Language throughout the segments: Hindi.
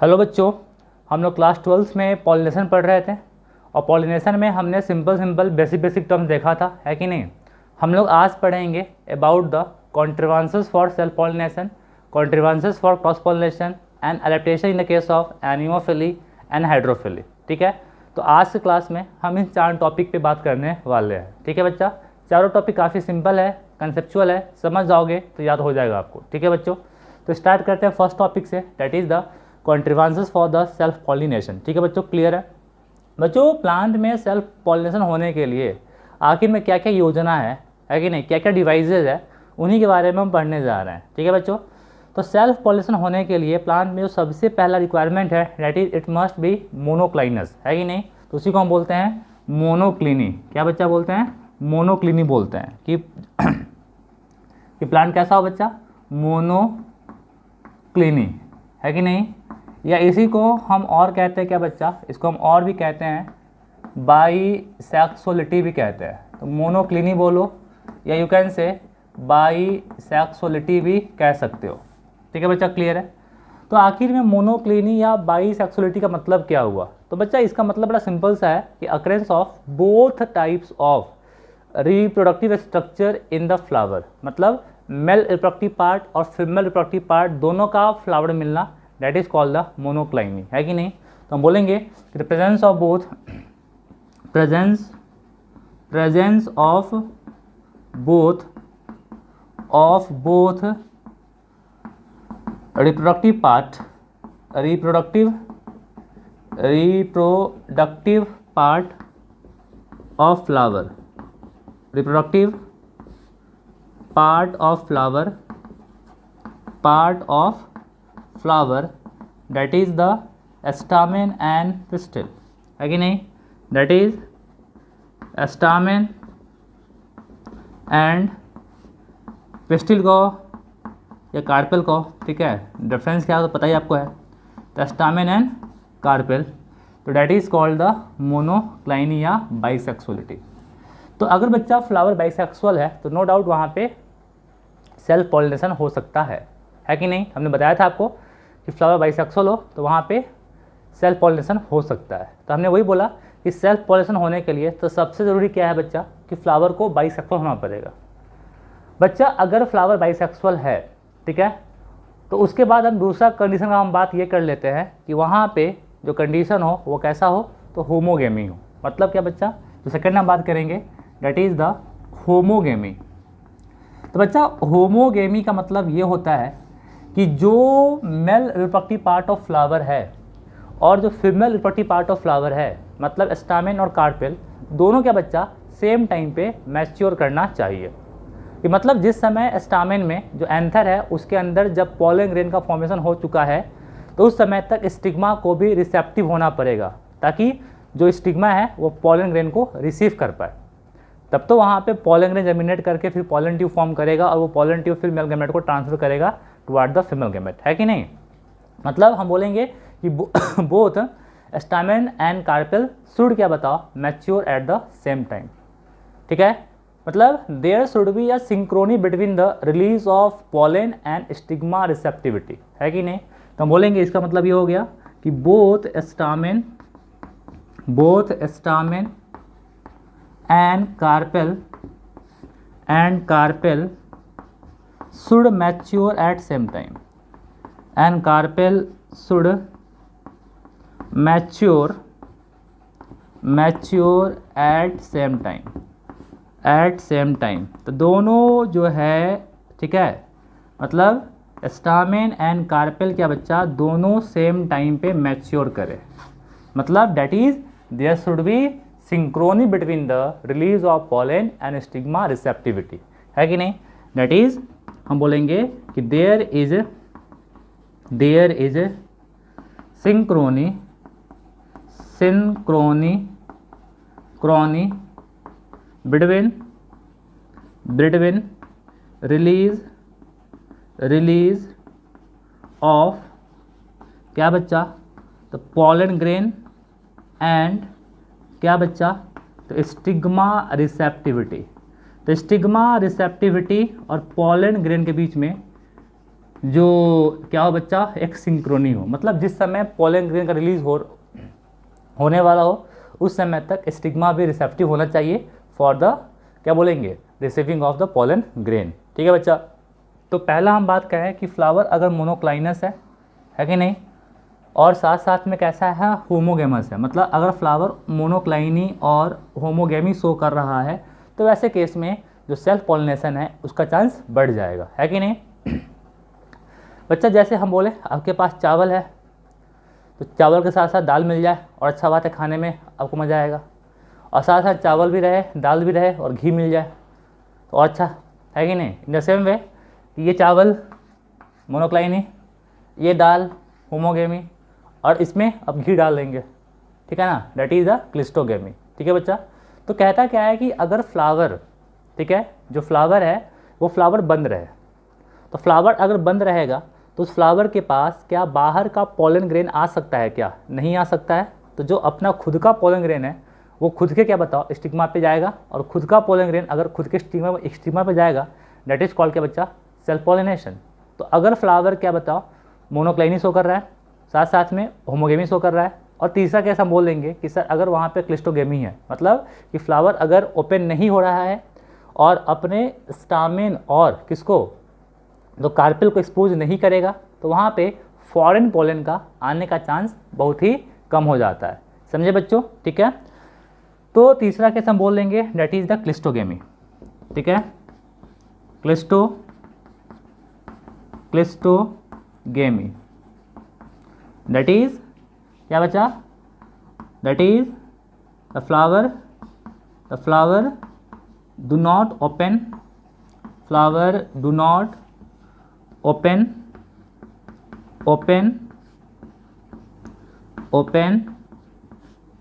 हेलो बच्चों, हम लोग क्लास 12th में पॉलिनेशन पढ़ रहे थे और पॉलिनेशन में हमने सिंपल बेसिक टर्म्स देखा था, है कि नहीं। हम लोग आज पढ़ेंगे about the contrivances for self pollination, contrivances for cross pollination and adaptation in the case of anemophily and hydrophily. ठीक है, तो आज की क्लास में हम इन 4 टॉपिक पे बात करने वाले हैं। ठीक है बच्चा, चारों टॉपिक काफ़ी सिंपल है, कंसेप्चुअल है, समझ जाओगे तो याद हो जाएगा आपको। ठीक है बच्चों, तो स्टार्ट करते हैं फर्स्ट टॉपिक से, that is the contrivances for the self pollination. ठीक है बच्चों, क्लियर है। बच्चों, प्लांट में सेल्फ पॉलिनेशन होने के लिए आखिर में क्या क्या योजना है कि नहीं, क्या क्या डिवाइसेज है, उन्हीं के बारे में हम पढ़ने जा रहे हैं। ठीक है बच्चों, तो सेल्फ पॉलिनेशन होने के लिए प्लांट में जो सबसे पहला रिक्वायरमेंट है that is it must be monoclinous, है कि नहीं। तो उसी को हम बोलते हैं मोनोक्लिनी। क्या बच्चा बोलते हैं? मोनोक्लिनी बोलते हैं कि प्लांट कैसा हो बच्चा? मोनोक्लिनी, है कि नहीं। या इसी को हम और कहते हैं क्या बच्चा? इसको हम और भी कहते हैं बाईसेक्सुअलिटी भी कहते हैं। तो मोनोक्लिनी बोलो या यू कैन से बाईसेक्सुअलिटी भी कह सकते हो। ठीक है बच्चा, क्लियर है। तो आखिर में मोनोक्लिनी या बाईसेक्सुअलिटी का मतलब क्या हुआ? तो बच्चा इसका मतलब बड़ा सिंपल सा है कि occurrence of both types of reproductive structure in the flower, मतलब मेल रिप्रोडक्टिव पार्ट और फीमेल रिप्रोडक्टिव पार्ट दोनों का फ्लावर मिलना, that is called the monocliny, है कि नहीं। तो हम बोलेंगे the presence of both presence of both reproductive part of flower, reproductive part of flower that is the stamen and pistil, है कि नहीं। that is stamen and pistil को या कार्पेल को, ठीक है, डिफरेंस क्या है तो पता ही आपको है, तो stamen and कार्पेल, तो that is called the monocliny या बाइसेक्सुअलिटी। तो अगर बच्चा फ्लावर बाइसेक्सुअल है तो नो डाउट वहाँ पे सेल्फ पॉलिनेशन हो सकता है कि नहीं। हमने बताया था आपको कि फ्लावर बाइसेक्सुअल हो तो वहाँ पे सेल्फ पॉलिनेशन हो सकता है। तो हमने वही बोला कि सेल्फ पॉलिनेशन होने के लिए तो सबसे ज़रूरी क्या है बच्चा कि फ्लावर को बाइसेक्सुअल होना पड़ेगा। बच्चा अगर फ्लावर बाइसेक्सुअल है, ठीक है, तो उसके बाद हम दूसरा कंडीशन का हम बात ये कर लेते हैं कि वहाँ पे जो कंडीशन हो वो कैसा हो, तो होमोगेमी हो। मतलब क्या बच्चा? तो सेकेंड हम बात करेंगे दैट इज़ द होमोगेमी। तो बच्चा होमोगेमी का मतलब ये होता है कि जो male reproductive part of flower है और जो female reproductive part of flower है, मतलब स्टामेन और कार्पेल, दोनों क्या बच्चा सेम टाइम पे मैच्योर करना चाहिए। कि मतलब जिस समय स्टामेन में जो एंथर है उसके अंदर जब पॉलन ग्रेन का फॉर्मेशन हो चुका है तो उस समय तक स्टिग्मा को भी रिसेप्टिव होना पड़ेगा ताकि जो स्टिग्मा है वो पॉलन ग्रेन को रिसीव कर पाए। तब तो वहाँ पे पॉलन ग्रेन जर्मिनेट करके फिर पॉलन ट्यूब फॉर्म करेगा और वो पॉलन ट्यूब फिर मेल गैमेट को ट्रांसफर करेगा टुवर्ड द फीमेल गैमेट, है कि नहीं। मतलब हम बोलेंगे कि both stamen and carpel should क्या बताओ mature at the same time. ठीक है, मतलब there should be a synchrony between the release of pollen and stigma receptivity, है कि नहीं। तो हम बोलेंगे इसका मतलब ये हो गया कि both stamen and carpel should mature at same time, and carpel should mature at same time। तो दोनों जो है, ठीक है, मतलब स्टामेन एंड कार्पेल क्या बच्चा दोनों सेम टाइम पे मैच्योर करे, मतलब that is there should be synchrony between the release of pollen and stigma receptivity, है कि नहीं। दैट इज हम बोलेंगे कि there is synchrony between release of क्या बच्चा, तो पॉलन ग्रेन एंड क्या बच्चा, तो स्टिग्मा रिसेप्टिविटी। तो स्टिग्मा रिसेप्टिविटी और पॉलन ग्रेन के बीच में जो क्या हो बच्चा, एक सिंक्रोनी हो, मतलब जिस समय पोलन ग्रेन का रिलीज होने वाला हो उस समय तक स्टिग्मा भी रिसेप्टिव होना चाहिए फॉर द क्या बोलेंगे, receiving of the pollen grain. ठीक है बच्चा। तो पहला हम बात करें कि फ्लावर अगर मोनोक्लाइनस है कि नहीं, और साथ साथ में कैसा है, होमोगेमस है, मतलब अगर फ्लावर मोनोक्लाइनी और होमोगेमी शो कर रहा है तो वैसे केस में जो सेल्फ पॉलिनेशन है उसका चांस बढ़ जाएगा, है कि नहीं बच्चा। जैसे हम बोले आपके पास चावल है तो चावल के साथ साथ दाल मिल जाए और अच्छा बात है, खाने में आपको मज़ा आएगा, और साथ साथ चावल भी रहे, दाल भी रहे और घी मिल जाए तो अच्छा, है कि नहीं। इन द सेम वे ये चावल मोनोक्लाइनी, ये दाल होमोगेमी, और इसमें अब घी डाल देंगे, ठीक है ना, दैट इज़ द क्लिस्टोगेमी। ठीक है बच्चा। तो कहता क्या है कि अगर फ्लावर, ठीक है, जो फ्लावर है वो फ्लावर बंद रहे, तो फ्लावर अगर बंद रहेगा तो उस फ्लावर के पास क्या बाहर का पोलन ग्रेन आ सकता है, क्या नहीं आ सकता है। तो जो अपना खुद का पोलन ग्रेन है वो खुद के क्या बताओ स्टिग्मा पे जाएगा, और खुद का पोलन ग्रेन अगर खुद के स्टिग्मा पे जाएगा दैट इज कॉल्ड क्या बच्चा, सेल्फ पॉलिनेशन। तो अगर फ्लावर क्या बताओ मोनोक्लाइनी शो कर रहा है, साथ साथ में होमोगेमी शो कर रहा है, और तीसरा केस हम बोल देंगे कि सर अगर वहाँ पे क्लिस्टोगेमी है, मतलब कि फ्लावर अगर ओपन नहीं हो रहा है और अपने स्टामेन और किसको, जो कार्पेल को एक्सपोज नहीं करेगा, तो वहाँ पे फॉरेन पोलन का आने का चांस बहुत ही कम हो जाता है। समझे बच्चों। ठीक है। तो तीसरा केस हम बोल लेंगे दैट इज द क्लिस्टोगेमी। ठीक है, क्लिस्टोगेमी दैट इज क्या बच्चा, that is the flower do not open, flower do not open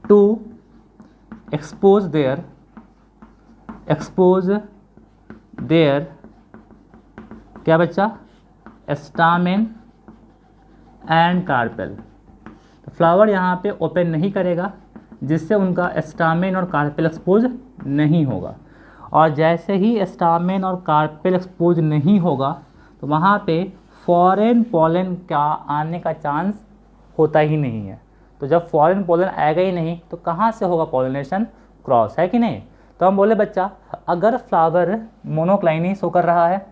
to expose their क्या बच्चा, स्टामेन एंड कार्पेल। तो फ्लावर यहाँ पे ओपन नहीं करेगा जिससे उनका स्टामेन और कार्पेल एक्सपोज नहीं होगा, और जैसे ही स्टामेन और कार्पेल एक्सपोज नहीं होगा तो वहाँ पे फॉरेन पोलन का आने का चांस होता ही नहीं है। तो जब फॉरेन पोलन आएगा ही नहीं तो कहाँ से होगा पॉलिनेशन, क्रॉस, है कि नहीं। तो हम बोले बच्चा अगर फ्लावर मोनोक्लाइनी शो कर रहा है,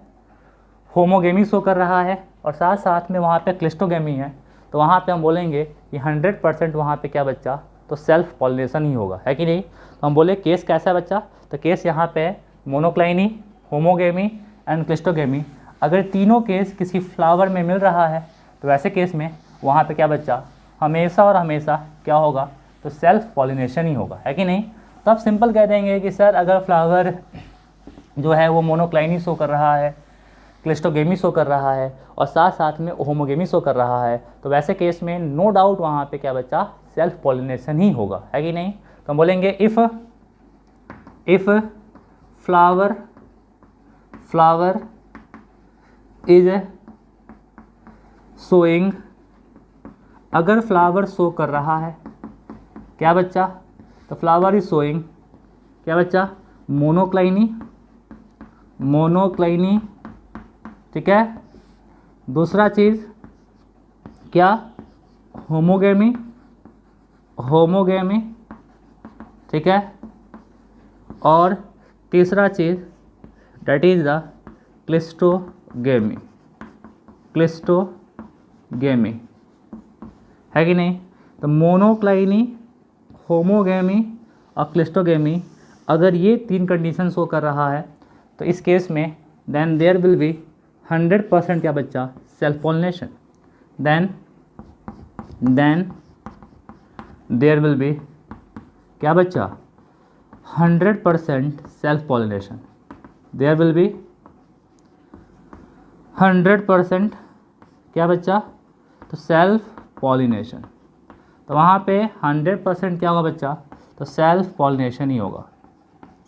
होमोगेमी शो कर रहा है, और साथ साथ में वहाँ पे क्लिस्टोगेमी है, तो वहाँ पे हम बोलेंगे कि 100% वहाँ पे क्या बच्चा, तो सेल्फ पॉलिनेशन ही होगा, है कि नहीं। तो हम बोले केस कैसा है बच्चा, तो केस यहाँ पे मोनोक्लाइनी, होमोगेमी एंड क्लिस्टोगेमी, अगर तीनों केस किसी फ्लावर में मिल रहा है तो वैसे केस में वहाँ पे क्या बच्चा, हमेशा और हमेशा क्या होगा, तो सेल्फ पॉलिनेशन ही होगा, है कि नहीं। तो आप सिंपल कह देंगे कि सर अगर फ्लावर जो है वो मोनोक्लाइनी शो कर रहा है, क्लिस्टोगेमी शो कर रहा है, और साथ साथ में होमोगेमी शो कर रहा है, तो वैसे केस में नो डाउट वहाँ पे क्या बच्चा, सेल्फ पॉलिनेशन ही होगा, है कि नहीं। तो हम बोलेंगे इफ़ फ्लावर इज शोइंग, अगर फ्लावर शो कर रहा है क्या बच्चा, तो फ्लावर इज शोइंग क्या बच्चा, मोनोक्लाइनी, ठीक है। दूसरा चीज़ क्या, होमोगेमी, ठीक है। और तीसरा चीज़ दैट इज़ द क्लिस्टोगेमी, है कि नहीं। तो मोनोक्लाइनी, होमोगेमी और क्लिस्टोगेमी, अगर ये तीन कंडीशन शो कर रहा है तो इस केस में देन देयर विल बी 100% क्या बच्चा, self pollination. Then there will be क्या बच्चा, 100% self pollination. There will be 100% क्या बच्चा, तो सेल्फ पॉलिनेशन। तो वहाँ पे 100% क्या होगा बच्चा, तो सेल्फ पॉलिनेशन ही होगा,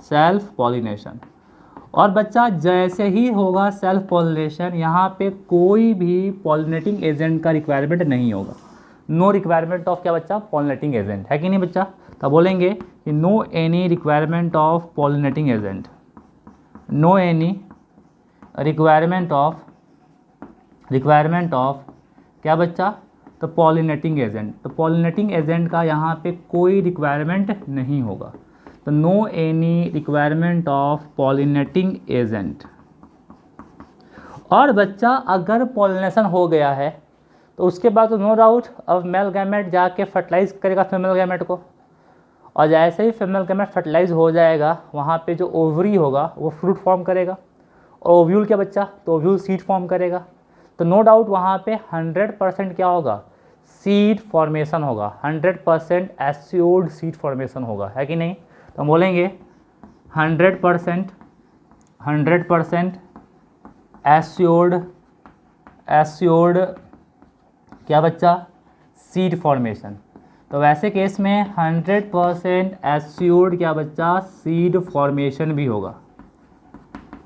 सेल्फ पॉलिनेशन। और बच्चा जैसे ही होगा सेल्फ पॉलिनेशन, यहाँ पे कोई भी पॉलिनेटिंग एजेंट का रिक्वायरमेंट नहीं होगा, नो रिक्वायरमेंट ऑफ क्या बच्चा, पॉलिनेटिंग एजेंट, है कि नहीं बच्चा। तो बोलेंगे कि no any requirement of pollinating agent, no any requirement of requirement of क्या बच्चा, तो पॉलिनेटिंग एजेंट। तो पॉलिनेटिंग एजेंट का यहाँ पे कोई रिक्वायरमेंट नहीं होगा, तो no any requirement of pollinating agent. और बच्चा अगर पॉलिनेशन हो गया है तो उसके बाद तो नो डाउट अब मेल गैमेट जाके फर्टिलाइज करेगा फीमेल गैमेट को, और जैसे ही फीमेल गैमेट फर्टिलाइज हो जाएगा वहाँ पे जो ओवरी होगा वो फ्रूट फॉर्म करेगा, और ओव्यूल क्या बच्चा, तो ओव्यूल सीड फॉर्म करेगा। तो नो डाउट वहाँ पे 100% क्या होगा, सीड फॉर्मेशन होगा, 100% एस्योर्ड सीड फॉर्मेशन होगा, है कि नहीं। तो हम बोलेंगे 100% एस्योर्ड क्या बच्चा, सीड फॉर्मेशन। तो वैसे केस में 100% एस्योर्ड क्या बच्चा, सीड फॉर्मेशन भी होगा।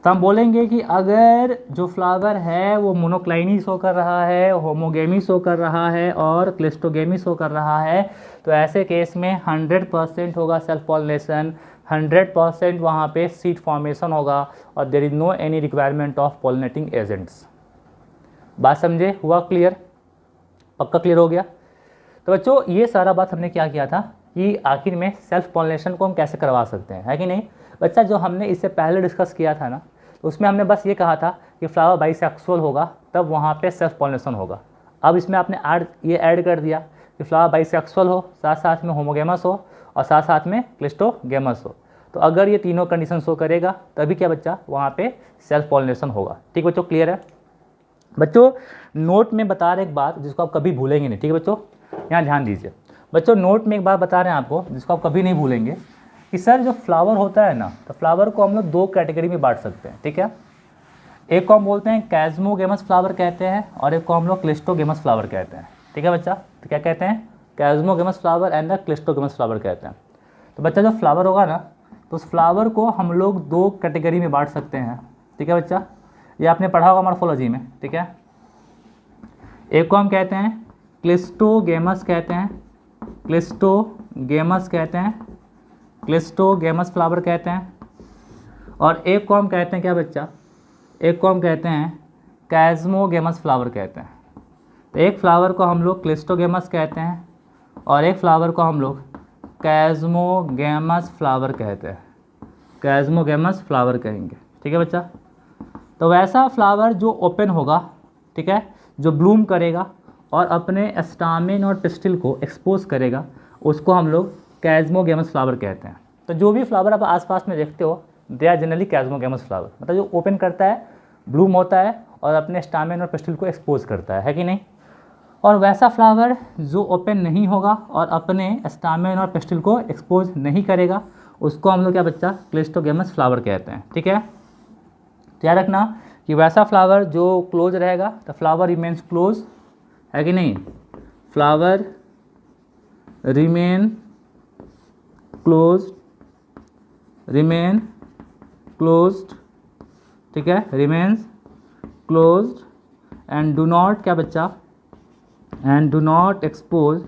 तो हम बोलेंगे कि अगर जो फ्लावर है वो मोनोक्लाइनी शो कर रहा है, होमोगेमी शो कर रहा है और क्लिस्टोगेमी शो कर रहा है, तो ऐसे केस में 100% होगा सेल्फ पॉलिनेशन, 100% वहाँ पे सीड फॉर्मेशन होगा, और there is no any requirement of pollinating agents. बात समझे, हुआ क्लियर, पक्का क्लियर हो गया। तो बच्चों ये सारा बात हमने क्या किया था कि आखिर में सेल्फ पॉलिनेशन को हम कैसे करवा सकते हैं, है कि नहीं। बच्चा जो हमने इससे पहले डिस्कस किया था ना, तो उसमें हमने बस ये कहा था कि फ्लावर बाइसेक्सुअल होगा तब वहाँ पे सेल्फ पॉलिनेशन होगा। अब इसमें आपने ये ऐड कर दिया कि फ्लावर बाइसेक्सुअल हो, साथ साथ में होमोगेमस हो और साथ साथ में क्लिस्टोगेमस हो। तो अगर ये तीनों कंडीशन शो करेगा तभी क्या बच्चा, वहाँ पे सेल्फ पॉलिनेशन होगा। ठीक बच्चों, क्लियर है। बच्चों नोट में बता रहे एक बात जिसको आप कभी भूलेंगे नहीं, ठीक है बच्चों, यहाँ ध्यान दीजिए। बच्चों नोट में एक बात बता रहे हैं आपको जिसको आप कभी नहीं भूलेंगे कि सर जो फ्लावर होता है ना, तो फ्लावर को हम लोग 2 कैटेगरी में बांट सकते हैं, ठीक है। एक को हम बोलते हैं कैज़्मोगेमस फ्लावर कहते हैं, और एक को हम लोग क्लिस्टोगेमस फ्लावर कहते हैं, ठीक है बच्चा। तो क्या कहते हैं, chasmogamous flower and the cleistogamous flower कहते हैं। तो बच्चा जो फ्लावर होगा ना, तो उस फ्लावर को हम लोग 2 कैटेगरी में बांट सकते हैं, ठीक है बच्चा। ये आपने पढ़ा होगा मॉर्फोलॉजी में, ठीक है। एक को हम कहते हैं क्लिस्टोगेमस कहते हैं, क्लिस्टोगेमस कहते हैं, क्लिस्टोगेमस फ्लावर कहते हैं, और एक को हम कहते हैं क्या बच्चा, एक को हम कहते हैं कैज़्मोगेमस फ्लावर कहते हैं। तो एक फ्लावर को हम लोग क्लिस्टोगेमस कहते हैं और एक फ्लावर को हम लोग कैज़्मोगेमस फ्लावर कहते हैं, कैज़्मोगेमस फ्लावर कहेंगे, ठीक है बच्चा। तो वैसा फ्लावर जो ओपन होगा, ठीक है, जो ब्लूम करेगा और अपने स्टामेन और पिस्टिल को एक्सपोज करेगा, उसको हम लोग कैज़्मोगेमस फ्लावर कहते हैं। तो जो भी फ्लावर आप आसपास में देखते हो दे आर जनरली कैज़्मोगेमस फ्लावर, मतलब जो ओपन करता है, ब्लूम होता है और अपने स्टामेन और पिस्टिल को एक्सपोज करता है कि नहीं। और वैसा फ्लावर जो ओपन नहीं होगा और अपने स्टामेन और पिस्टिल को एक्सपोज नहीं करेगा, उसको हम लोग क्या बच्चा, क्लिस्टोगेमस फ्लावर कहते हैं, ठीक है। ध्यान रखना कि वैसा फ्लावर जो क्लोज रहेगा, द फ्लावर रिमेन्स क्लोज, है कि नहीं, flower remain close, remain closed, ठीक है, remains closed end do not क्या बच्चा, and do not expose,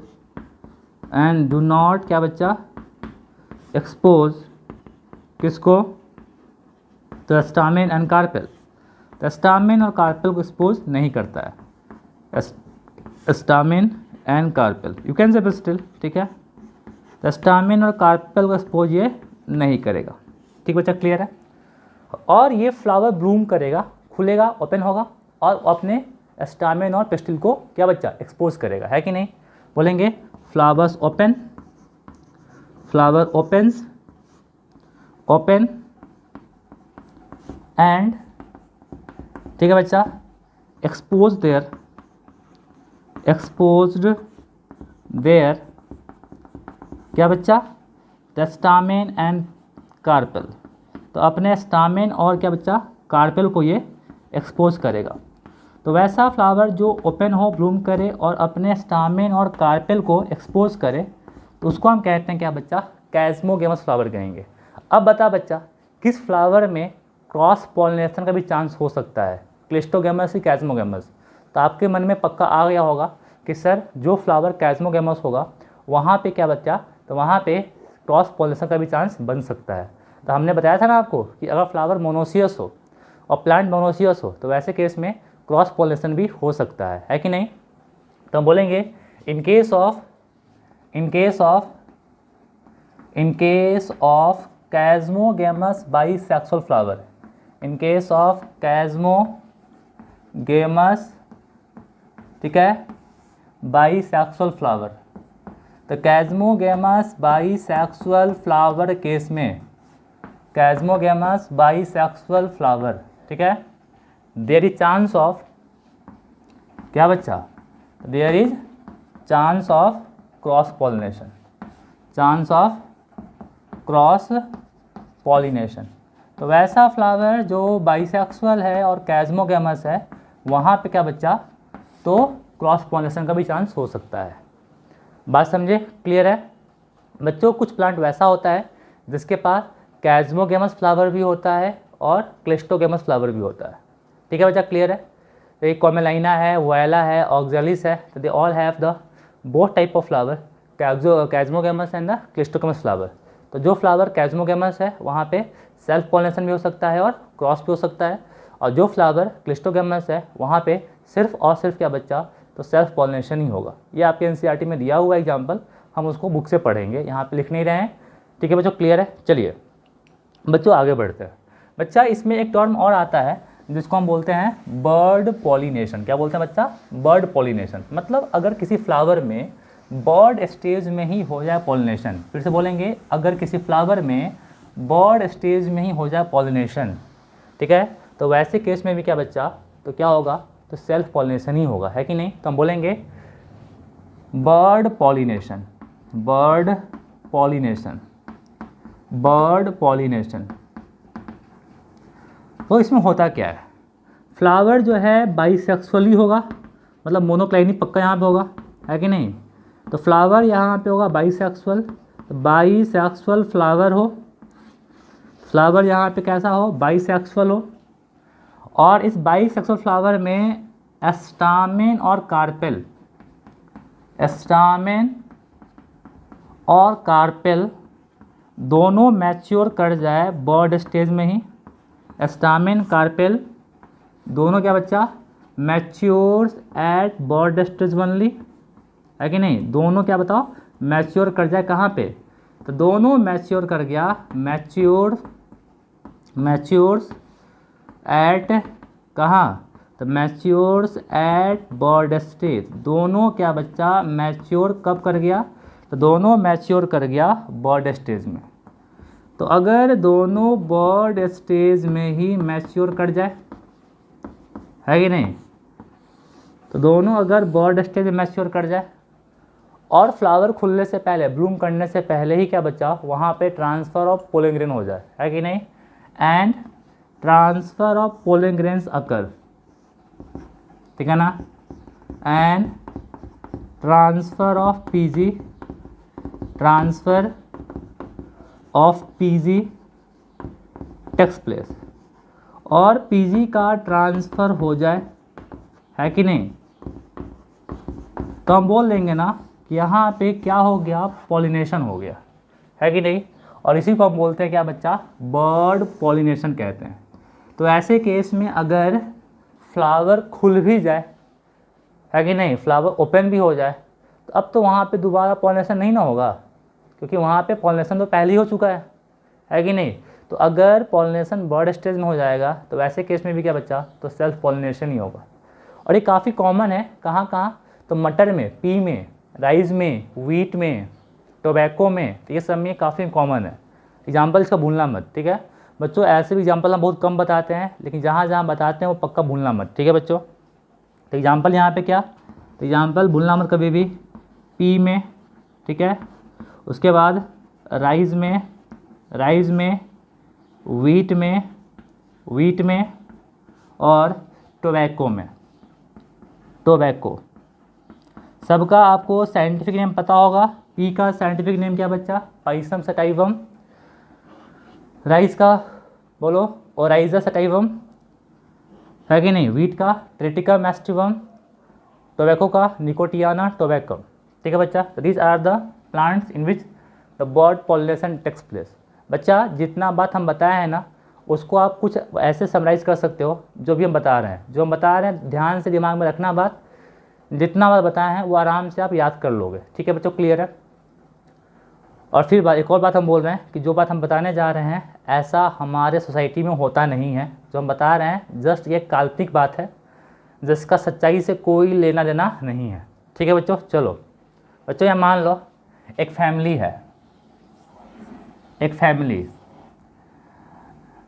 and do not क्या बच्चा, एक्सपोज किसको, तो स्टामेन एंड कार्पेल। तो स्टामेन और कार्पेल को एक्सपोज नहीं करता है, stamen and carpel, you can say pistil, ठीक है। तो स्टामेन और कार्पेल को एक्सपोज ये नहीं करेगा, ठीक बच्चा, क्लियर है। और ये फ्लावर ब्लूम करेगा, खुलेगा, ओपन होगा और अपने स्टामेन और पिस्टिल को क्या बच्चा, एक्सपोज करेगा, है कि नहीं। बोलेंगे flowers open, flower opens, open and, ठीक है बच्चा, एक्सपोज देयर, एक्सपोज्ड देयर क्या बच्चा, द स्टामेन एंड कार्पेल। तो अपने स्टामेन और क्या बच्चा, कार्पेल को ये एक्सपोज करेगा। तो वैसा फ्लावर जो ओपन हो, ब्लूम करे और अपने स्टामेन और कार्पेल को एक्सपोज करे, तो उसको हम कहते हैं क्या बच्चा, कैज़्मोगेमस फ्लावर कहेंगे। अब बता बच्चा किस फ्लावर में क्रॉस पॉलिनेशन का भी चांस हो सकता है, क्लिस्टोगेमस या कैज़्मोगेमस। तो आपके मन में पक्का आ गया होगा कि सर जो फ्लावर कैज़्मोगेमस होगा वहाँ पे क्या बच्चा, तो वहाँ पे क्रॉस पॉलिनेशन का भी चांस बन सकता है। तो हमने बताया था ना आपको कि अगर फ्लावर मोनोसियस हो और प्लांट मोनोसियस हो, तो वैसे केस में क्रॉस पॉलिनेशन भी हो सकता है कि नहीं। तो हम बोलेंगे in case of chasmogamous bisexual flower, in case of chasmogamous, ठीक है, बाइसेक्सुअल फ्लावर, तो कैज़्मोगेमस बाइसेक्सुअल फ्लावर केस में, कैज़्मोगेमस बाइसेक्सुअल फ्लावर, ठीक है, देयर इज चांस ऑफ, क्या बच्चा, there is chance of cross pollination, chance of cross pollination. तो वैसा फ्लावर जो बाइसेक्सुअल है और कैज़्मोगेमस है, वहाँ पे क्या बच्चा, तो क्रॉस पॉलिनेशन का भी चांस हो सकता है। बात समझे, क्लियर है बच्चों। कुछ प्लांट वैसा होता है जिसके पास कैज़्मोगेमस फ्लावर भी होता है और क्लिस्टोगेमस फ्लावर भी होता है, ठीक है बच्चा, क्लियर है। तो एक कॉमेलाइना है, वोएला है, ऑक्जेलिस है, तो they all have the both type of flower, chasmogamous and the cleistogamous flower. तो जो फ्लावर कैज़्मोगेमस है वहाँ पे सेल्फ पॉलिनेशन भी हो सकता है और क्रॉस भी हो सकता है, और जो फ्लावर क्लिस्टोगेमस है वहाँ पे सिर्फ और सिर्फ क्या बच्चा, तो सेल्फ पॉलिनेशन ही होगा। ये आपके एनसीईआरटी में दिया हुआ एग्जाम्पल, हम उसको बुक से पढ़ेंगे, यहाँ पे लिख नहीं रहे हैं, ठीक है बच्चों, क्लियर है। चलिए बच्चों आगे बढ़ते हैं। बच्चा इसमें एक टर्म और आता है जिसको हम बोलते हैं बर्ड पॉलिनेशन। क्या बोलते हैं बच्चा, बर्ड पॉलिनेशन। मतलब अगर किसी फ्लावर में बर्ड स्टेज में ही हो जाए पॉलिनेशन, फिर से बोलेंगे, अगर किसी फ्लावर में बर्ड स्टेज में ही हो जाए पॉलिनेशन, ठीक है, तो वैसे केस में भी क्या बच्चा, तो क्या होगा, तो सेल्फ पॉलिनेशन ही होगा, है कि नहीं। तो हम बोलेंगे bird pollination, bird pollination, bird pollination. तो इसमें होता क्या है, फ्लावर जो है बाइसेक्सुअली होगा, मतलब मोनोक्लाइनिक पक्का यहाँ पे होगा, है कि नहीं। तो फ्लावर यहाँ पे होगा बाइसेक्सुअल, तो बाइसेक्सुअल फ्लावर हो, फ्लावर यहाँ पे कैसा हो, बाइसेक्सुअल हो, और इस बाइसेक्सुअल फ्लावर में स्टामेन और कार्पेल, स्टामेन और कार्पेल दोनों मैच्योर कर जाए बर्ड स्टेज में ही, स्टामेन कार्पेल दोनों क्या बच्चा, matures at bud stage only, है कि नहीं। दोनों क्या बताओ, मैच्योर कर जाए कहाँ पे, तो दोनों मैच्योर कर गया, मैच्योर्स एट कहाँ, तो मैच्योर्स एट बर्ड स्टेज। दोनों क्या बच्चा, मैच्योर कब कर गया, तो दोनों मैच्योर कर गया बर्ड स्टेज में। तो अगर दोनों बर्ड स्टेज में ही मैच्योर कर जाए, है कि नहीं, तो दोनों अगर बर्ड स्टेज में मैच्योर कर जाए और फ्लावर खुलने से पहले, ब्लूम करने से पहले ही क्या बच्चा, वहाँ पे ट्रांसफ़र ऑफ पोलन ग्रेन हो जाए, है कि नहीं, and transfer of pollen grains occur, ठीक है ना, and transfer of PG, transfer of PG takes place, और पीजी का ट्रांसफ़र हो जाए, है कि नहीं, तो हम बोल देंगे ना कि यहाँ पे क्या हो गया, पॉलिनेशन हो गया, है कि नहीं। और इसी को हम बोलते हैं क्या बच्चा, बर्ड पॉलिनेशन कहते हैं। तो ऐसे केस में अगर फ्लावर खुल भी जाए, है कि नहीं, फ्लावर ओपन भी हो जाए, तो अब तो वहाँ पे दोबारा पॉलिनेशन नहीं ना होगा, क्योंकि वहाँ पे पॉलिनेशन तो पहले ही हो चुका है कि नहीं। तो अगर पॉलिनेशन बर्ड स्टेज में हो जाएगा तो वैसे केस में भी क्या बच्चा, तो सेल्फ पॉलिनेशन ही होगा। और ये काफ़ी कॉमन है, कहाँ कहाँ, तो मटर में, पी में, राइस में, व्हीट में, टोबैको में, तो ये सब में काफ़ी कॉमन है। एग्जाम्पल इसका भूलना मत, ठीक है बच्चों। ऐसे भी एग्जाम्पल हम बहुत कम बताते हैं, लेकिन जहाँ जहाँ बताते हैं वो पक्का भूलना मत, ठीक है बच्चों। तो एग्जाम्पल यहाँ पे क्या, तो एग्जाम्पल भूलना मत कभी भी, पी में, ठीक है, उसके बाद राइस में, व्हीट में, और टोबैको में, टोबैको। सबका आपको साइंटिफिक नेम पता होगा। पी का साइंटिफिक नेम क्या बच्चा, पाइसम सटाइवम। राइस का बोलो, ओराइजा सटाइवम, है कि नहीं। व्हीट का ट्रिटिका मैस्टिवम, टोबैको का निकोटियाना टोबैकम, ठीक है बच्चा। These are the plants in which the bud pollination takes place. बच्चा जितना बात हम बताए हैं ना, उसको आप कुछ ऐसे समराइज़ कर सकते हो जो भी हम बता रहे हैं। जो हम बता रहे हैं ध्यान से दिमाग में रखना बात, जितना बात बताए हैं वो आराम से आप याद कर लोगे। ठीक है बच्चों, क्लियर है? और फिर एक और बात हम बोल रहे हैं कि जो बात हम बताने जा रहे हैं ऐसा हमारे सोसाइटी में होता नहीं है। जो हम बता रहे हैं जस्ट ये काल्पनिक बात है जिसका सच्चाई से कोई लेना देना नहीं है। ठीक है बच्चों? चलो बच्चों, यहाँ मान लो एक फैमिली है, एक फैमिली,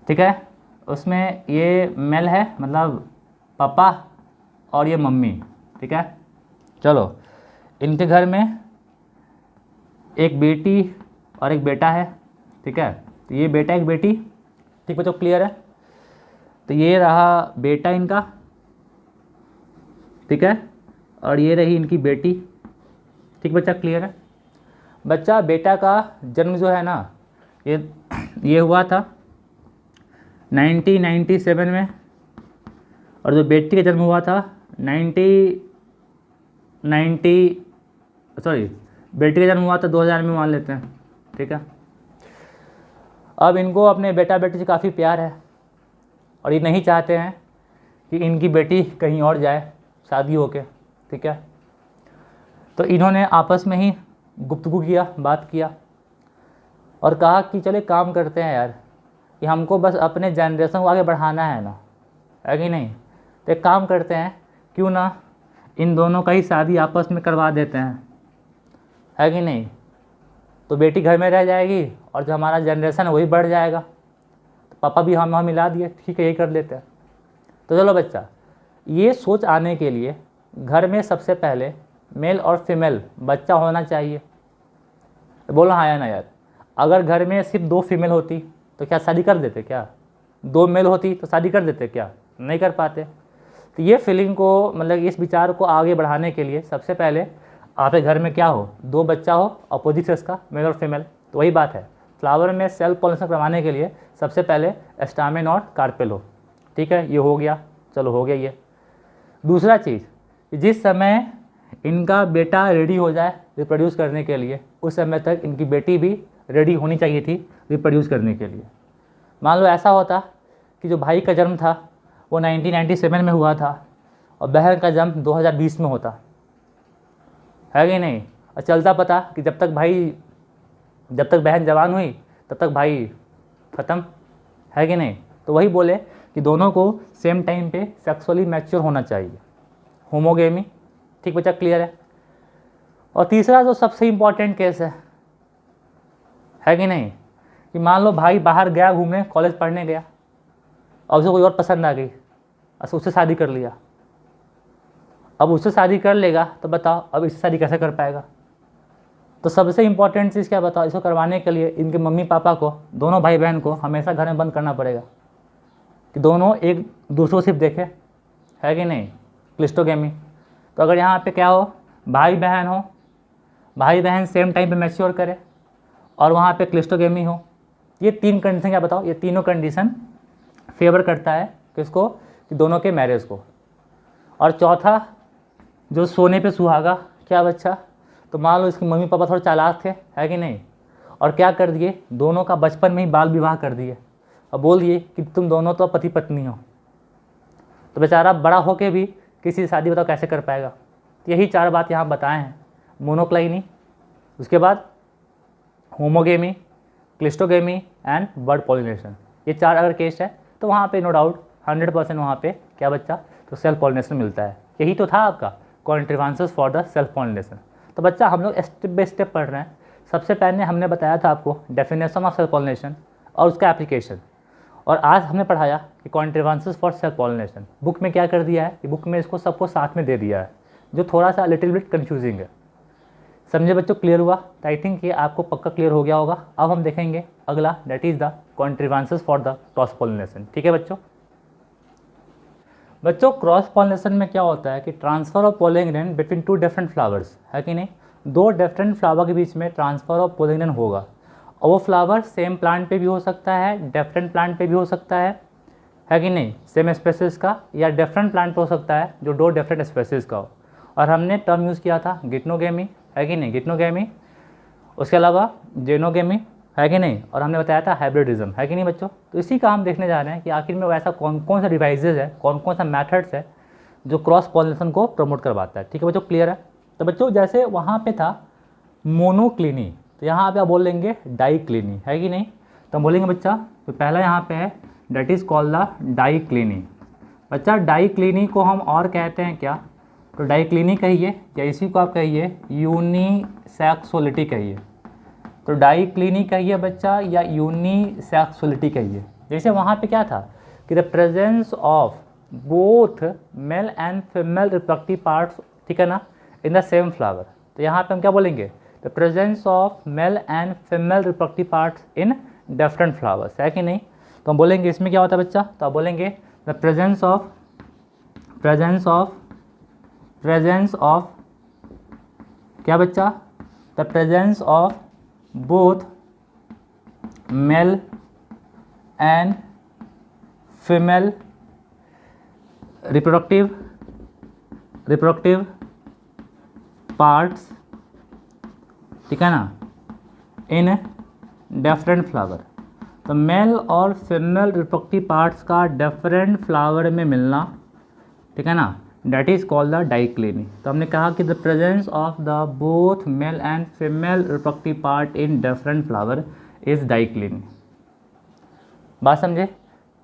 ठीक है? उसमें ये मेल है, मतलब पापा और ये मम्मी, ठीक है? चलो, इनके घर में एक बेटी और एक बेटा है, ठीक है? तो ये बेटा एक बेटी, ठीक बच्चों, क्लियर है? तो ये रहा बेटा इनका, ठीक है? और ये रही इनकी बेटी, ठीक बच्चा, क्लियर है? बच्चा बेटा का जन्म जो है ना ये हुआ था 1997 में, और जो बेटी का जन्म हुआ था बेटी का जन्म हुआ था 2000 में, मान लेते हैं, ठीक है? अब इनको अपने बेटा बेटी से काफ़ी प्यार है और ये नहीं चाहते हैं कि इनकी बेटी कहीं और जाए शादी होके, ठीक है? तो इन्होंने आपस में ही गुफ्तगू किया, बात किया और कहा कि चले काम करते हैं यार, कि हमको बस अपने जनरेशन को आगे बढ़ाना है ना, है कि नहीं? तो एक काम करते हैं, क्यों ना इन दोनों का ही शादी आपस में करवा देते हैं, है कि नहीं? तो बेटी घर में रह जाएगी और जो हमारा जनरेशन है वही बढ़ जाएगा। तो पापा भी हम मिला दिए, ठीक है, यही कर लेते हैं। तो चलो बच्चा, ये सोच आने के लिए घर में सबसे पहले मेल और फीमेल बच्चा होना चाहिए। बोलो हाँ या ना यार? अगर घर में सिर्फ 2 फीमेल होती तो क्या शादी कर देते? क्या 2 मेल होती तो शादी कर देते? क्या नहीं कर पाते? तो ये फीलिंग को, मतलब इस विचार को आगे बढ़ाने के लिए सबसे पहले आपके घर में क्या हो, 2 बच्चा हो अपोजिट सेक्स का, मेल और फीमेल। तो वही बात है, फ्लावर में सेल्फ पॉलिनेशन करवाने के लिए सबसे पहले स्टामेन और कार्पेल हो, ठीक है? ये हो गया, चलो हो गया ये। दूसरा चीज़, जिस समय इनका बेटा रेडी हो जाए रिप्रोड्यूस करने के लिए, उस समय तक इनकी बेटी भी रेडी होनी चाहिए थी रिप्रोड्यूस करने के लिए। मान लो ऐसा होता कि जो भाई का जन्म था वो 1997 में हुआ था और बहन का जन्म 2020 में होता, है कि नहीं? और चलता पता कि जब तक बहन जवान हुई तब तक भाई ख़त्म, है कि नहीं? तो वही बोले कि दोनों को सेम टाइम पे सेक्सुअली मैच्योर होना चाहिए, होमोगेमी, ठीक बच्चा, क्लियर है? और तीसरा जो सबसे इम्पॉर्टेंट केस है कि नहीं, कि मान लो भाई बाहर गया घूमने, कॉलेज पढ़ने गया और उसे कोई और पसंद आ गई, अच्छा उससे शादी कर लिया। अब उससे शादी कर लेगा तो बताओ अब इससे शादी कैसे कर पाएगा? तो सबसे इम्पॉर्टेंट चीज़ क्या बताओ, इसको करवाने के लिए इनके मम्मी पापा को, दोनों भाई बहन को हमेशा घर में बंद करना पड़ेगा कि दोनों एक दूसरे को सिर्फ देखे, है कि नहीं? क्लिस्टोगेमी। तो अगर यहाँ पे क्या हो, भाई बहन सेम टाइम पे मैच्योर करे और वहाँ पे क्लिस्टोगेमी हो, ये 3 कंडीशन, क्या बताओ, ये तीनों कंडीशन फेवर करता है किसको, कि दोनों के मैरिज को। और चौथा, जो सोने पे सुहागा, क्या बच्चा? तो मान लो इसके मम्मी पापा थोड़े चालाक थे, है कि नहीं, और क्या कर दिए, दोनों का बचपन में ही बाल विवाह कर दिए और बोल दिए कि तुम दोनों तो पति पत्नी हो। तो बेचारा बड़ा होके भी किसी से शादी बताओ कैसे कर पाएगा? तो यही 4 बात यहाँ बताए हैं, मोनोक्लाइनी, उसके बाद homogamy, cleistogamy and bird pollination. ये 4 अगर केस है तो वहाँ पे नो डाउट 100% वहाँ पे क्या बच्चा, तो सेल्फ पॉलिनेशन मिलता है। यही तो था आपका कॉन्ट्रीवांसेस फॉर द सेल्फ पॉलिनेशन। तो बच्चा हम लोग स्टेप बाय स्टेप पढ़ रहे हैं। सबसे पहले हमने बताया था आपको डेफिनेशन ऑफ सेल्फ पॉलिनेशन और उसका एप्लीकेशन, और आज हमने पढ़ाया कि कॉन्ट्रीवांसेस फॉर सेल्फ पॉलिनेशन। बुक में क्या कर दिया है कि बुक में इसको सबको साथ में दे दिया है, जो थोड़ा सा लिटिल बिट कन्फ्यूजिंग है। समझे बच्चों? क्लियर हुआ? तो आई थिंक ये आपको पक्का क्लियर हो गया होगा। अब हम देखेंगे अगला, that is the contrivances for the cross pollination. ठीक है बच्चों, क्रॉस पॉलिनेशन में क्या होता है कि transfer of pollen grain between 2 different flowers, है कि नहीं? 2 डिफरेंट फ्लावर के बीच में ट्रांसफर ऑफ पोलिन ग्रेन होगा और वो फ्लावर सेम प्लांट पे भी हो सकता है, डिफरेंट प्लांट पे भी हो सकता है कि नहीं? सेम स्पेसीज का, या डिफरेंट प्लांट पे हो सकता है जो 2 डिफरेंट स्पेसीज का हो। और हमने टर्म यूज़ किया था गिटनोगेमी, है कि नहीं? गिटनोगेमी, उसके अलावा जेनोगेमी, है कि नहीं, और हमने बताया था हाइब्रिडिज्म, है कि नहीं बच्चों। तो इसी का हम देखने जा रहे हैं कि आखिर में वैसा कौन कौन सा डिवाइसेज है, कौन कौन सा मैथड्स है जो क्रॉस पॉलिनेशन को प्रमोट करवाता है। ठीक है बच्चों, क्लियर है। तो बच्चों जैसे वहाँ पे था मोनोक्लिनी, तो यहाँ पे आप बोल लेंगे डाइक्लिनी, है कि नहीं। तो हम बोलेंगे बच्चा, तो पहला यहाँ पे है डेट इज़ कॉल्ड द डाइक्लिनी। बच्चा डाइक्लिनी को हम और कहते हैं क्या, तो डाइक्लिनी कहिए या इसी को आप कहिए यूनिसेक्सुअलिटी कहिए। तो डाइक्लिनी कहिए बच्चा या यूनिसेक्सुअलिटी कहिए। जैसे वहाँ पे क्या था कि the presence of both male and female reproductive parts, ठीक है ना, इन द सेम फ्लावर। तो यहाँ पे हम क्या बोलेंगे, the presence of male and female reproductive parts in different flowers, है कि नहीं। तो हम बोलेंगे इसमें क्या होता है बच्चा, तो आप बोलेंगे द प्रेजेंस ऑफ क्या बच्चा, the presence of both male and female reproductive parts, ठीक है ना, इन डिफरेंट फ्लावर। तो मेल और फीमेल रिप्रोडक्टिव पार्ट्स का डिफरेंट फ्लावर में मिलना, ठीक है ना, that is called the dicliny. तो हमने कहा कि the presence of the both male and female reproductive part in different flower is dicliny. बात समझे,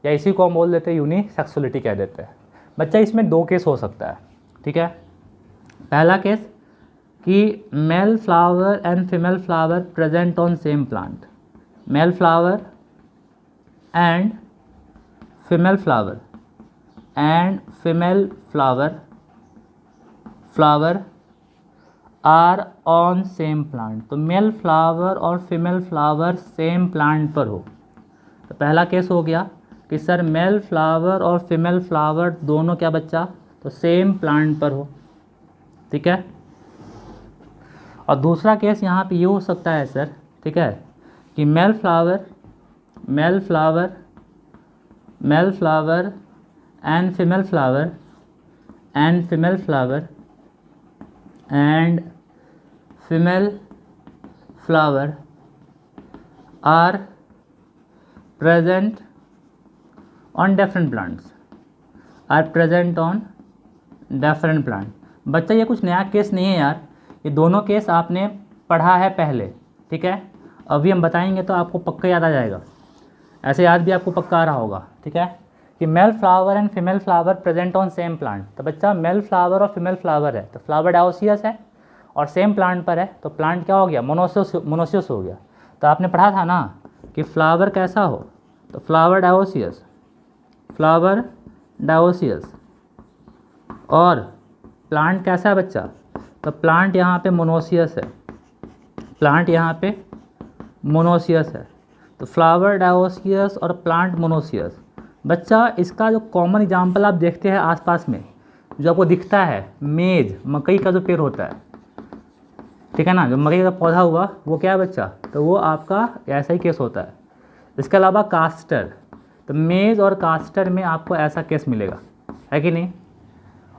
या इसी को हम बोल देते हैं यूनिसेक्सुअलिटी कह देते हैं। बच्चा इसमें दो केस हो सकता है, ठीक है। पहला केस कि male flower and female flower present on same plant, male flower and female flower are on same plant. तो मेल फ्लावर और फीमेल फ्लावर सेम प्लांट पर हो। तो पहला केस हो गया कि सर मेल फ्लावर और फीमेल फ्लावर दोनों क्या बच्चा, तो सेम प्लांट पर हो, ठीक है। और दूसरा केस यहाँ पे ये हो सकता है सर, ठीक है, कि male flower and female flower are present on different plants, बच्चा ये कुछ नया केस नहीं है यार, ये दोनों केस आपने पढ़ा है पहले, ठीक है। अभी हम बताएंगे तो आपको पक्का याद आ जाएगा, ऐसे याद भी आपको पक्का आ रहा होगा, ठीक है, कि male flower and female flower present on same plant. तो बच्चा मेल फ्लावर और फीमेल फ्लावर है, तो फ्लावर डायोसियस है और सेम प्लांट पर है, तो प्लांट क्या हो गया, मोनोसियस हो गया। तो आपने पढ़ा था ना कि फ्लावर कैसा हो, तो फ्लावर डायोसियस और प्लांट कैसा है बच्चा, तो प्लांट यहाँ पे मोनोसियस है, तो फ्लावर डायोसियस और प्लांट मोनोसियस। बच्चा इसका जो कॉमन एग्जांपल आप देखते हैं आसपास में, जो आपको दिखता है मेज, मकई का जो पेड़ होता है, ठीक है ना, जो मकई का पौधा हुआ वो क्या है बच्चा, तो वो आपका ऐसा ही केस होता है। इसके अलावा कास्टर, तो मेज और कास्टर में आपको ऐसा केस मिलेगा, है कि नहीं।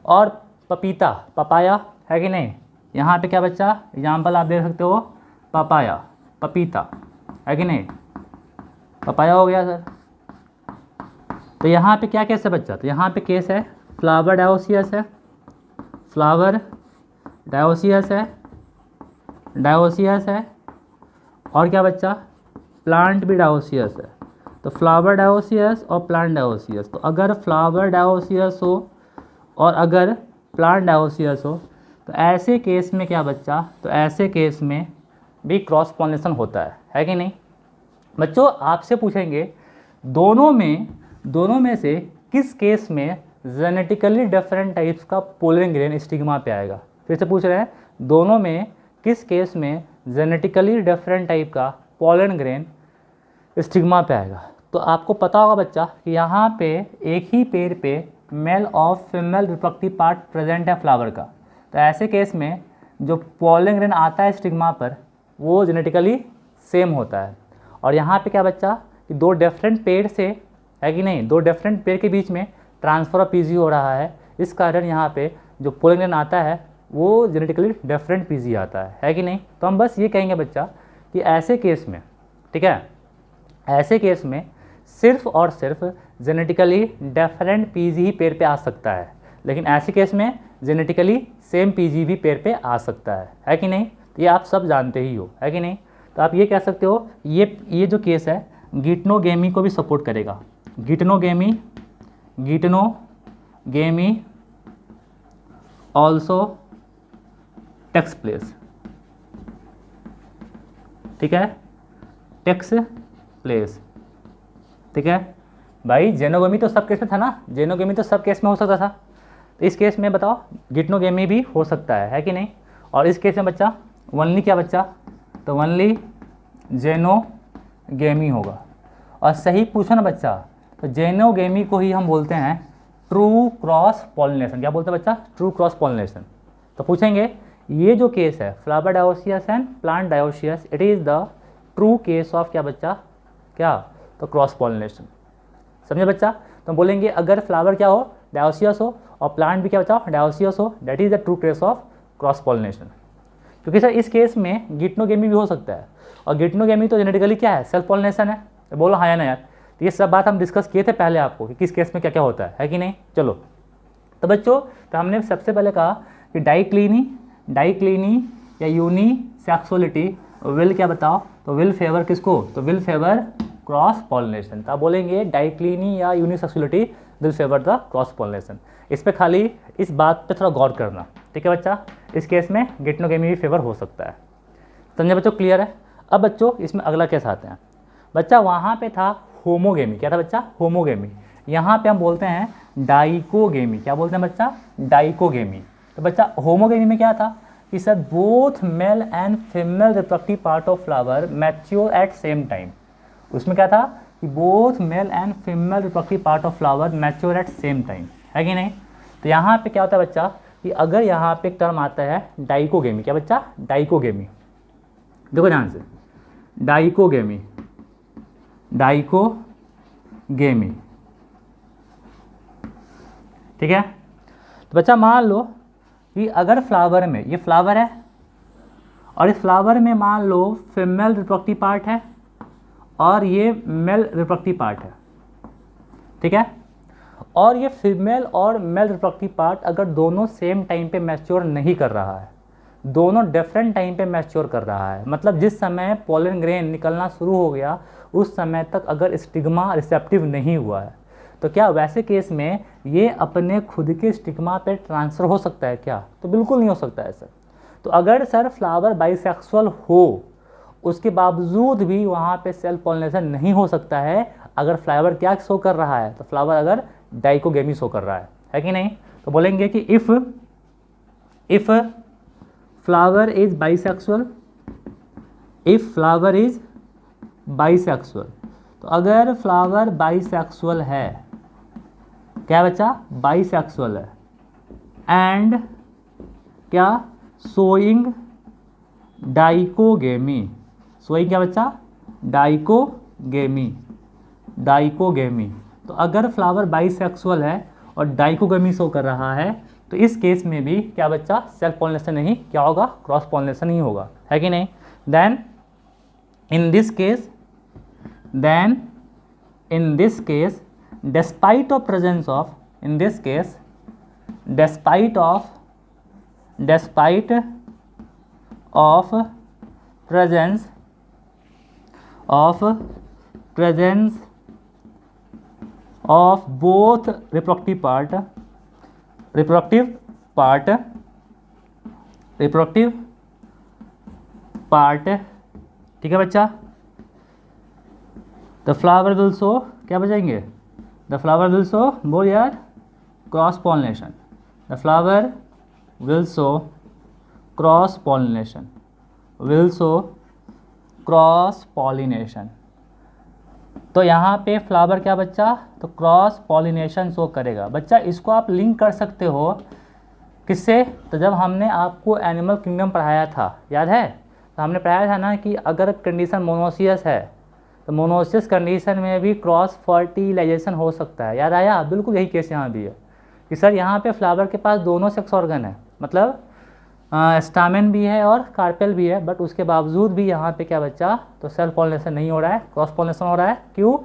और पपीता, पपाया, है कि नहीं, यहाँ पे क्या बच्चा एग्जाम्पल आप देख सकते हो, पपाया, पपीता, है कि नहीं, पपाया हो गया सर। तो यहाँ पे क्या केस है बच्चा, तो यहाँ पे केस है फ्लावर डायोसियस है और क्या बच्चा, प्लांट भी डायोसियस है। तो फ्लावर डायोसियस और प्लांट डायोसियस, तो अगर फ्लावर डायोसियस हो और अगर प्लांट डायोसियस हो, तो ऐसे केस में क्या बच्चा, तो ऐसे केस में भी क्रॉस पॉलिनेशन होता है कि नहीं। बच्चों आपसे पूछेंगे दोनों में से किस केस में जेनेटिकली डिफरेंट टाइप्स का पोलन ग्रेन स्टिग्मा पे आएगा। फिर से पूछ रहे हैं, दोनों में किस केस में जेनेटिकली डिफरेंट टाइप का पोलन ग्रेन स्टिग्मा पे आएगा। तो आपको पता होगा बच्चा कि यहाँ पे एक ही पेड़ पे मेल और फीमेल रिप्रोडक्टिव पार्ट प्रेजेंट है फ्लावर का। तो ऐसे केस में जो पोलन ग्रेन आता है स्टिग्मा पर वो जेनेटिकली सेम होता है। और यहाँ पे क्या बच्चा कि दो डिफरेंट पेड़ से, है कि नहीं, दो डिफरेंट पेड़ के बीच में ट्रांसफर ऑफ पीजी हो रहा है, इस कारण यहाँ पे जो पोलन ग्रेन आता है वो जेनेटिकली डिफरेंट पीजी आता है कि नहीं। तो हम बस ये कहेंगे बच्चा कि ऐसे केस में ठीक है। ऐसे केस में सिर्फ और सिर्फ जेनेटिकली डिफरेंट पीजी ही पेड़ पे आ सकता है, लेकिन ऐसे केस में जेनेटिकली सेम पीजी भी पेड़ पे आ सकता है कि नहीं? तो ये आप सब जानते ही हो, है कि नहीं? तो आप ये कह सकते हो ये जो केस है गिटनोगेमी को भी सपोर्ट करेगा। गिटनोगेमी ऑल्सो टेक्स प्लेस, ठीक है, टेक्स प्लेस, ठीक है भाई। जेनोगेमी तो सब केस में था ना, जेनोगेमी तो सब केस में हो सकता था, तो इस केस में बताओ गिटनोगेमी भी हो सकता है कि नहीं? और इस केस में बच्चा ओनली क्या बच्चा, तो ओनली जेनोगेमी होगा। और सही पूछो ना बच्चा, तो जेनोगेमी को ही हम बोलते हैं ट्रू क्रॉस पॉलिनेशन। क्या बोलते हैं बच्चा? True cross pollination. तो पूछेंगे ये जो केस है flower dioecious and plant dioecious, it is the true case of क्या बच्चा, क्या, तो क्रॉस पॉलिनेशन। समझे बच्चा? तो बोलेंगे अगर फ्लावर क्या हो, डायोसियस हो, और प्लांट भी क्या बच्चा, डायोसियस हो, that is the true case of cross pollination. क्योंकि सर इस केस में गिटनोगेमी भी हो सकता है, और गिटनोगेमी तो जेनेटिकली क्या है, सेल्फ पॉलिनेशन है। तो बोलो हाँ या ना यार? तो ये सब बात हम डिस्कस किए थे पहले आपको कि किस केस में क्या क्या होता है कि नहीं? चलो तो बच्चों, तो हमने सबसे पहले कहा कि डाइक्लिनी या यूनिसेक्सुअलिटी विल क्या बताओ, तो विल फेवर किसको, तो विल फेवर क्रॉस पॉलिनेशन। तो आप बोलेंगे डाइक्लिनी या unisexuality will favour the cross pollination. इस पे खाली इस बात पे थोड़ा गौर करना, ठीक है बच्चा? इस केस में गिटनोगेमी भी फेवर हो सकता है। समझे बच्चों? क्लियर है? अब बच्चों इसमें अगला केस आते हैं बच्चा। वहाँ पे था होमोगेमी, क्या था बच्चा, होमोगेमी। यहाँ पे हम बोलते हैं डाइकोगेमी। क्या बोलते हैं बच्चा, डाइकोगेमी। तो बच्चा होमोगेमी में क्या था कि sir both male and female reproductive part of flower mature at same time. उसमें क्या था कि both male and female reproductive part of flower mature at same time, है कि नहीं? तो यहाँ पे क्या होता है बच्चा कि अगर यहाँ पे एक टर्म आता है डाइकोगेमी, क्या बच्चा, डाइकोगेमी। देखो ध्यान से, डाइकोगेमी, ठीक है। तो बच्चा मान लो कि अगर फ्लावर में, ये फ्लावर है और इस फ्लावर में मान लो फीमेल रिप्रोडक्टिव पार्ट है और ये मेल रिप्रोडक्टिव पार्ट है, ठीक है। और ये फीमेल और मेल रिप्रोडक्टिव पार्ट अगर दोनों सेम टाइम पे मैच्योर नहीं कर रहा है, दोनों डिफरेंट टाइम पे मैच्योर कर रहा है, मतलब जिस समय पोलन ग्रेन निकलना शुरू हो गया उस समय तक अगर स्टिग्मा रिसेप्टिव नहीं हुआ है, तो क्या वैसे केस में ये अपने खुद के स्टिग्मा पे ट्रांसफ़र हो सकता है क्या? तो बिल्कुल नहीं हो सकता है सर। तो अगर सर फ्लावर बाइसेक्सुअल हो उसके बावजूद भी वहाँ पे सेल्फ पॉलिनेशन नहीं हो सकता है अगर फ्लावर क्या शो कर रहा है, तो फ्लावर अगर डाइकोगेमी शो कर रहा है कि नहीं? तो बोलेंगे कि if flower is bisexual, if flower is bisexual, तो अगर फ्लावर बाइसेक्सुअल है, क्या बच्चा, बाइसेक्सुअल है, एंड क्या, शोइंग डाइकोगेमी, शोइंग क्या बच्चा, डाइकोगेमी, तो अगर फ्लावर बाइसेक्सुअल है और डाइकोगेमी शो कर रहा है तो इस केस में भी क्या बच्चा, सेल्फ पॉलिनेशन नहीं, क्या होगा, क्रॉस पॉलिनेशन ही होगा, है कि नहीं? Then in this case despite of presence of, in this case despite of presence of both reproductive part, ठीक है बच्चा। द फ्लावर विल शो, क्या बचाएंगे, द फ्लावर विल शो, बोल यार, cross pollination, the flower will show cross pollination, तो यहाँ पे फ्लावर क्या बच्चा, तो क्रॉस पॉलिनेशन शो करेगा। बच्चा इसको आप लिंक कर सकते हो किससे, तो जब हमने आपको एनिमल किंगडम पढ़ाया था, याद है? तो हमने पढ़ाया था ना कि अगर कंडीशन मोनोसियस है तो मोनोसियस कंडीशन में भी क्रॉस फर्टिलाइजेशन हो सकता है, याद आया? बिल्कुल यही केस यहाँ भी है कि सर यहाँ पे फ्लावर के पास दोनों सेक्स ऑर्गन है, मतलब स्टामेन भी है और कार्पेल भी है, बट उसके बावजूद भी यहाँ पे क्या बच्चा, तो सेल्फ पॉलिनेशन नहीं हो रहा है, क्रॉस पॉलिनेशन हो रहा है। क्यों?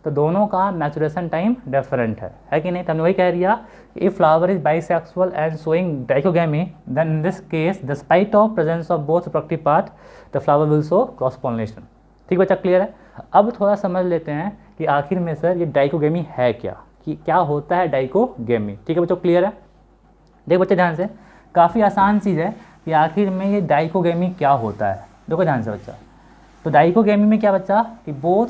तो दोनों का मैचुरेशन टाइम डिफरेंट है कि नहीं। तो हमने वही कह दिया, if flower is bisexual and showing dichogamy, then in this case despite of presence of both reproductive part the flower will show cross pollination. ठीक बच्चा, क्लियर है। अब थोड़ा समझ लेते हैं कि आखिर में सर ये डाइकोगेमी है क्या, कि क्या होता है डाइकोगेमी। ठीक है बच्चों, क्लियर है। देखो बच्चे ध्यान से, काफ़ी आसान चीज़ है कि आखिर में ये डाइकोगेमी क्या होता है। देखो ध्यान से बच्चा, तो डाइकोगेमी में क्या बच्चा कि both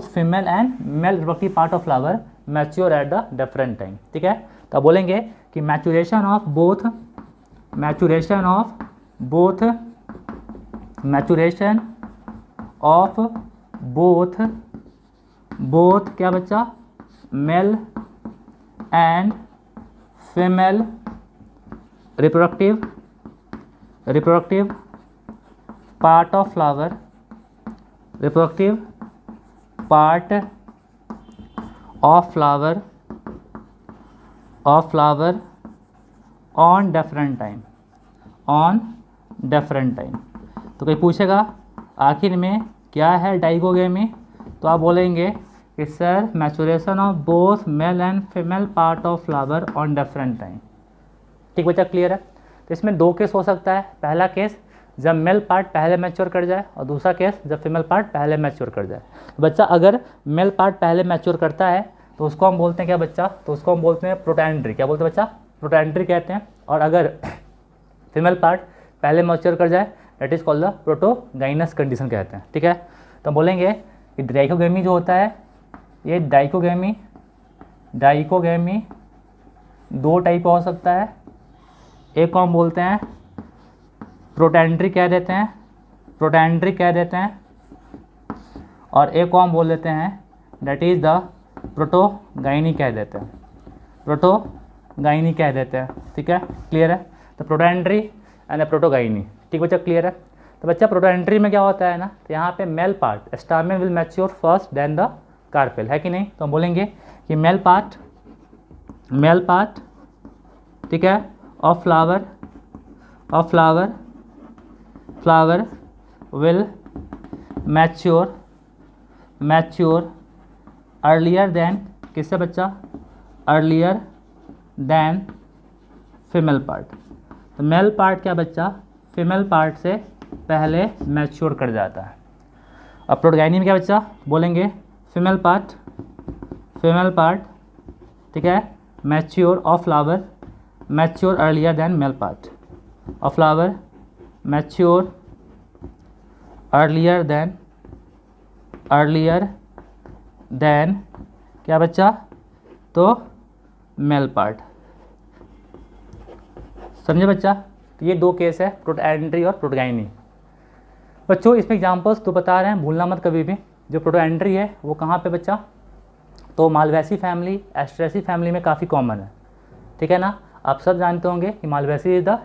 female and male reproductive part of flower mature at the different time. ठीक है, तो बोलेंगे कि मैचुरेशन ऑफ बोथ क्या बच्चा, mail and female reproductive part of flower on different time. तो कोई पूछेगा आखिर में क्या है डाइकोगेमी, तो आप बोलेंगे कि sir maturation of both male and female part of flower on different time. ठीक बच्चा, क्लियर है। तो इसमें दो केस हो सकता है, पहला केस जब मेल पार्ट पहले मैच्योर कर जाए और दूसरा केस जब फीमेल पार्ट पहले मैच्योर कर जाए। तो बच्चा अगर मेल पार्ट पहले मैच्योर करता है तो उसको हम बोलते हैं क्या बच्चा, तो उसको हम बोलते हैं प्रोटैंड्री। क्या बोलते हैं बच्चा, प्रोटैंड्री कहते हैं। और अगर फीमेल पार्ट पहले मैच्योर कर जाए that is called the protogynous condition कहते हैं। ठीक है, तो बोलेंगे कि डाइकोगेमी जो होता है, ये डाइकोगेमी दो टाइप का हो सकता है। एक को हम बोलते हैं प्रोटैंड्री कह देते हैं, और एक को हम बोल देते हैं दैट इज़ द प्रोटोगाइनी कह देते हैं। ठीक है, क्लियर है। तो प्रोटैंड्री एंड प्रोटोगाइनी। ठीक बच्चा, क्लियर है। तो बच्चा प्रोटैंड्री में क्या होता है ना, तो यहाँ पे male part stamen will mature first then the carpel, है कि नहीं। तो हम बोलेंगे कि मेल पार्ट ठीक है of flower will mature earlier than किससे बच्चा, अर्लियर देन फीमेल पार्ट। तो मेल पार्ट क्या बच्चा, फीमेल पार्ट से पहले मैच्योर कर जाता है। अब प्रोटोगाइनी में क्या बच्चा, बोलेंगे फीमेल पार्ट ठीक है mature of flower mature earlier than male part, of flower mature earlier than क्या बच्चा, तो मेल पार्ट। समझे बच्चा। तो ये दो केस है, प्रोटैंड्री और प्रोटोगाइनी। बच्चों इसमें एग्जांपल्स तो बता रहे हैं, भूलना मत कभी भी। जो प्रोटोएंड्री है वो कहाँ पे बच्चा, तो मालवेसी फैमिली, एस्ट्रेसी फैमिली में काफ़ी कॉमन है। ठीक है ना, आप सब जानते होंगे कि Malvaceae is the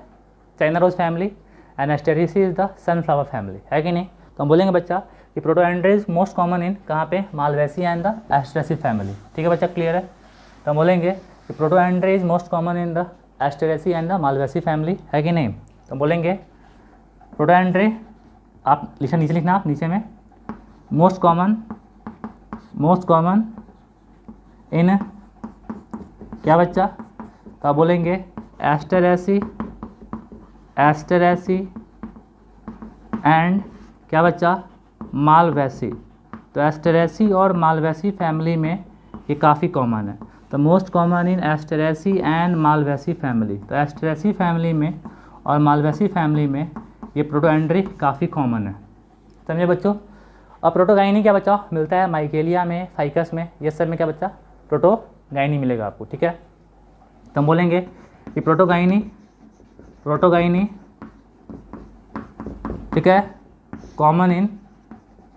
China rose family and Asteraceae is the sunflower family, है कि नहीं। तो हम बोलेंगे बच्चा कि protandry is most common in कहाँ पे, Malvaceae and the Asteraceae family. ठीक है बच्चा, क्लियर है। तो हम बोलेंगे कि protandry is most common in the Asteraceae and the Malvaceae family, है कि नहीं। तो हम बोलेंगे प्रोटोएंड्री, आप नीचे लिखना, आप नीचे में मोस्ट कॉमन इन क्या बच्चा, तो आप बोलेंगे एस्टेरेसी एंड क्या बच्चा, मालवेसी। तो एस्टेरेसी और मालवेसी फैमिली में ये काफ़ी कॉमन है। तो most common in Asteraceae and Malvaceae family. तो एस्टेरेसी फैमिली में और मालवेसी फैमिली में ये प्रोटोएंड्री काफ़ी कॉमन है। समझे बच्चों। अब प्रोटोगाइनी क्या बच्चा मिलता है, माइकेलिया में, फाइकस में, ये सब में क्या बच्चा, प्रोटोगाइनी मिलेगा आपको। ठीक है, तो हम बोलेंगे कि प्रोटोगाइनी ठीक है कॉमन इन